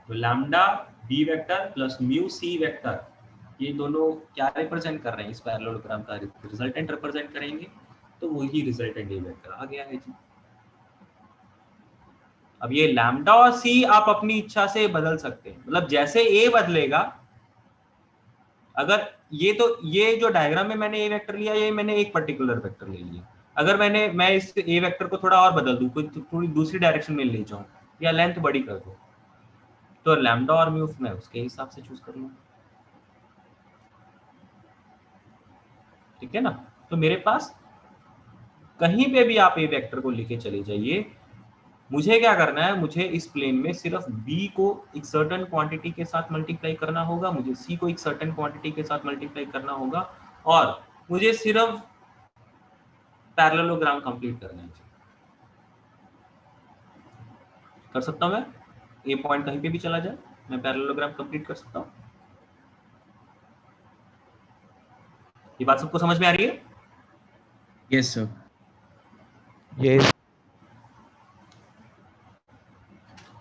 तो lambda B vector plus mu C vector ये दोनों क्या रिप्रेजेंट कर रहे हैं, इस पैरेललोग्राम का रिजल्टेंट रिप्रेजेंट करेंगे। तो वही रिजल्टेंट ए वेक्टर आ गया है जी। अब ये लैम्डा और सी आप अपनी इच्छा से बदल सकते हैं, मतलब जैसे ए बदलेगा, अगर ये जो डायग्राम में मैंने ए वेक्टर लिया, ये मैंने एक पर्टिकुलर वेक्टर ले लिया। अगर मैं इस ए वेक्टर को थोड़ा और बदल दूं, कोई थोड़ी दूसरी डायरेक्शन में ले जाऊं या लेंथ बड़ी कर दूं, तो लैम्डा और म्यू मैं उसके हिसाब से चूज कर लूंगा। ठीक है ना। तो मेरे पास कहीं पे भी आप ए वेक्टर को लेके चले जाइए, मुझे क्या करना है, मुझे इस प्लेन में सिर्फ b को एक सर्टेन क्वांटिटी के साथ मल्टीप्लाई करना होगा, मुझे c को एक सर्टेन क्वांटिटी के साथ मल्टीप्लाई करना होगा और मुझे सिर्फ पैरेललोग्राम कंप्लीट करना है। कर सकता हूं मैं, ए पॉइंट कहीं पे भी चला जाए मैं पैरेललोग्राम कंप्लीट कर सकता हूं। ये बात सबको समझ में आ रही है? Yes sir. यस।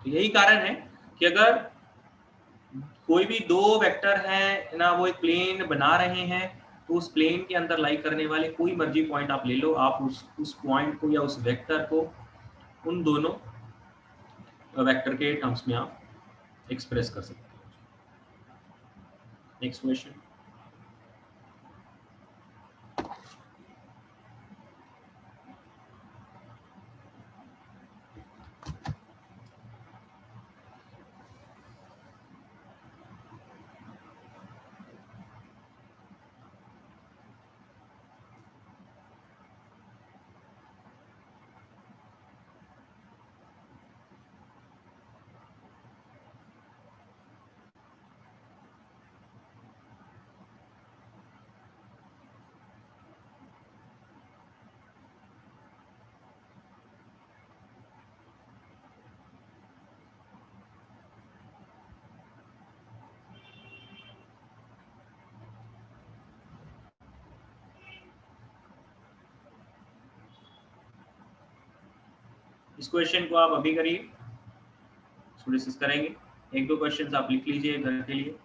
तो यही कारण है कि अगर कोई भी दो वेक्टर है ना, वो एक प्लेन बना रहे हैं, तो उस प्लेन के अंदर लाई करने वाले कोई मर्जी पॉइंट आप ले लो, आप उस पॉइंट को या उस वेक्टर को उन दोनों वेक्टर के टर्म्स में आप एक्सप्रेस कर सकते हो। Next question. इस क्वेश्चन को आप अभी करिए। इसको डिस्कस करेंगे। एक दो क्वेश्चंस आप लिख लीजिए घर के लिए।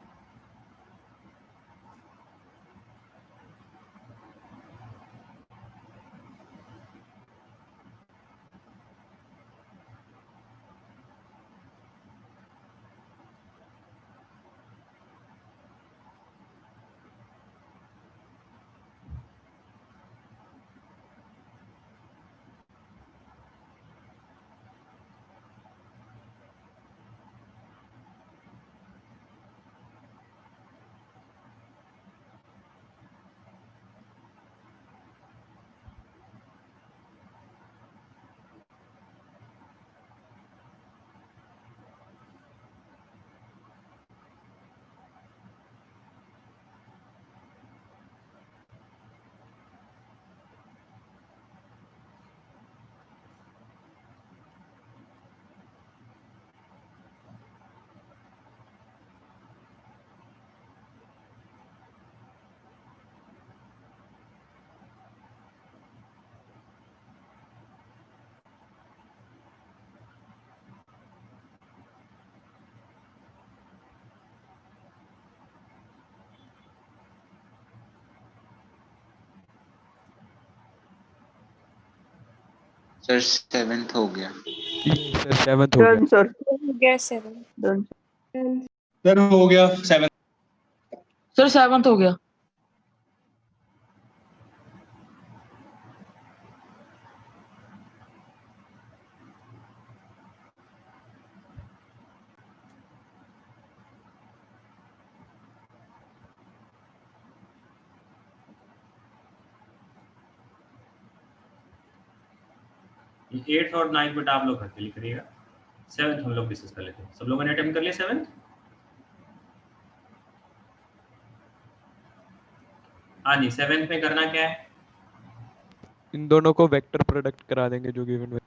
सर 7th हो गया। सर 7th हो गया। सर हो गया 7। सर हो गया 7। सर 7th हो गया। ये 8th और 9th बेटा आप लोग घर पे लिख रहिएगा। 7th हम लोग डिस्कस कर लेते हैं। सब लोगों ने अटेम्प्ट कर लिया 7th? हाँ जी, 7th में करना क्या है? इन दोनों को वेक्टर प्रोडक्ट करा देंगे जो गिवन।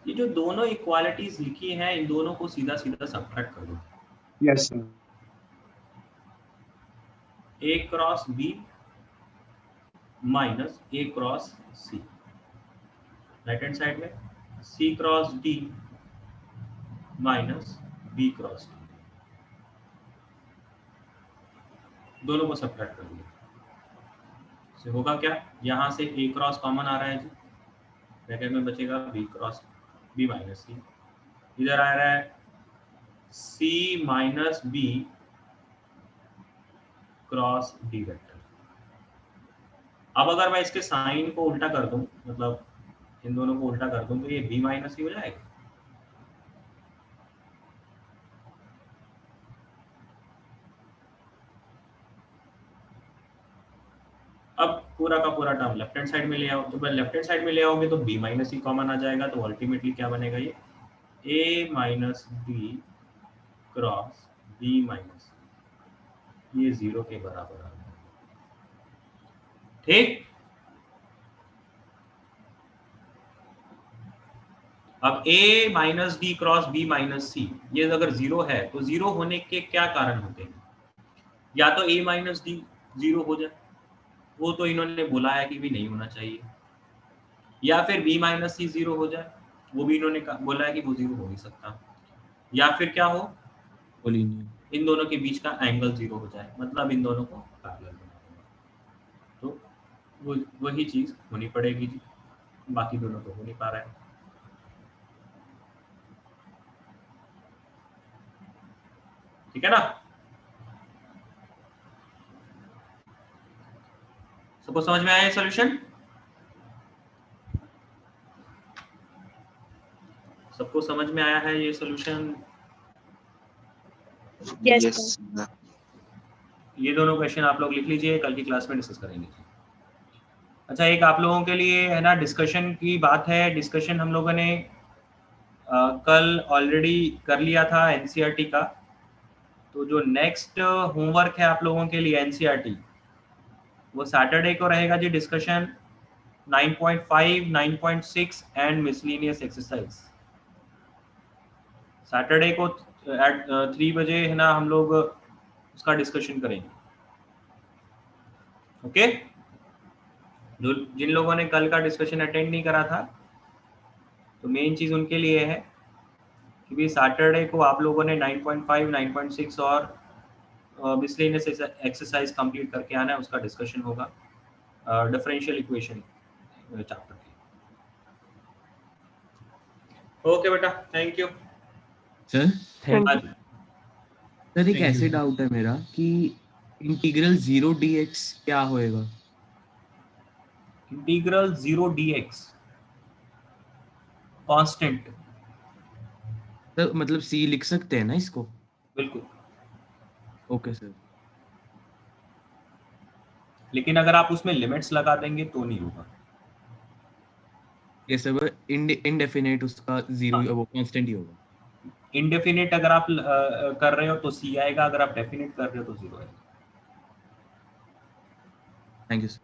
ये जो दोनों इक्वालिटीज लिखी हैं इन दोनों को सीधा सीधा सबट्रैक्ट कर दो। Yes sir. A cross B minus A cross C, right hand side में C cross D minus B cross D, दोनों को सबट्रैक्ट कर दिया। से होगा क्या, यहाँ से A क्रॉस कॉमन आ रहा है जी, ब्रैकेट में बचेगा B cross B minus C, इधर आ रहा है C minus B cross D vector. अब अगर मैं इसके साइन को उल्टा कर दूं, मतलब इन दोनों को उल्टा कर दूं, तो ये B माइनस C हो जाएगा। अब पूरा का पूरा टर्म लेफ्ट हैंड साइड में ले आओ, तो मैं लेफ्ट हैंड साइड में ले आओगे तो B माइनस सी कॉमन आ जाएगा, तो अल्टीमेटली क्या बनेगा, ये A minus B cross B minus, ये 0 के बराबर आ जाएगा। ठीक, अब A minus D cross B minus C, ये अगर 0 है तो 0 होने के क्या कारण होते हैं? या तो A माइनस डी 0 हो जाए, वो तो इन्होंने बोला है कि भी नहीं होना चाहिए, या फिर B माइनस सी 0 हो जाए, वो भी इन्होंने बोला है कि वो 0 हो नहीं सकता, या फिर क्या हो, इन दोनों के बीच का एंगल 0 हो जाए, मतलब इन दोनों को पैरेलल बना देना। तो वो वही चीज होनी पड़ेगी जी, बाकी दोनों तो हो नहीं पा रहा है। ठीक है ना, सबको समझ में आया सॉल्यूशन? सबको समझ में आया है ये सॉल्यूशन? यस। ये दोनों क्वेश्चन आप लोग लिख लीजिए, कल की क्लास में डिस्कस करेंगे। अच्छा, एक आप लोगों के लिए है ना डिस्कशन की बात है। डिस्कशन हम लोगों ने कल ऑलरेडी कर लिया था एनसीईआरटी का, तो जो नेक्स्ट होमवर्क है आप लोगों के लिए एनसीईआरटी, वो सैटरडे को रहेगा जी discussion 9.5, 9.6 and miscellaneous exercise. Saturday को एट 3 बजे है ना हम लोग उसका डिस्कशन करेंगे। ओके, जो जिन लोगों ने कल का डिस्कशन अटेंड नहीं करा था तो मेन चीज़ उनके लिए है कि भी सैटरडे को आप लोगों ने 9.5, 9.6 और मिसलेनियस एक्सरसाइज कंप्लीट करके आना है, उसका डिस्कशन होगा डिफरेंशियल इक्वेशन चैप्टर की। ओके बेटा, thank you sir Thank you. Sir एक ऐसे डाउट है मेरा कि इंटीग्रल 0 dx क्या होएगा? इंटीग्रल 0 dx कांस्टेंट, सर मतलब c लिख सकते हैं ना इसको? बिल्कुल। Okay sir. लेकिन अगर आप उसमें लिमिट्स लगा देंगे तो नहीं होगा। ये सब इनडेफिनेट उसका 0 वो कांस्टेंट ही होगा। इनडेफिनेट अगर आप कर रहे हो तो c आएगा, अगर आप डेफिनेट कर रहे हो तो 0 आएगा। Thank you sir.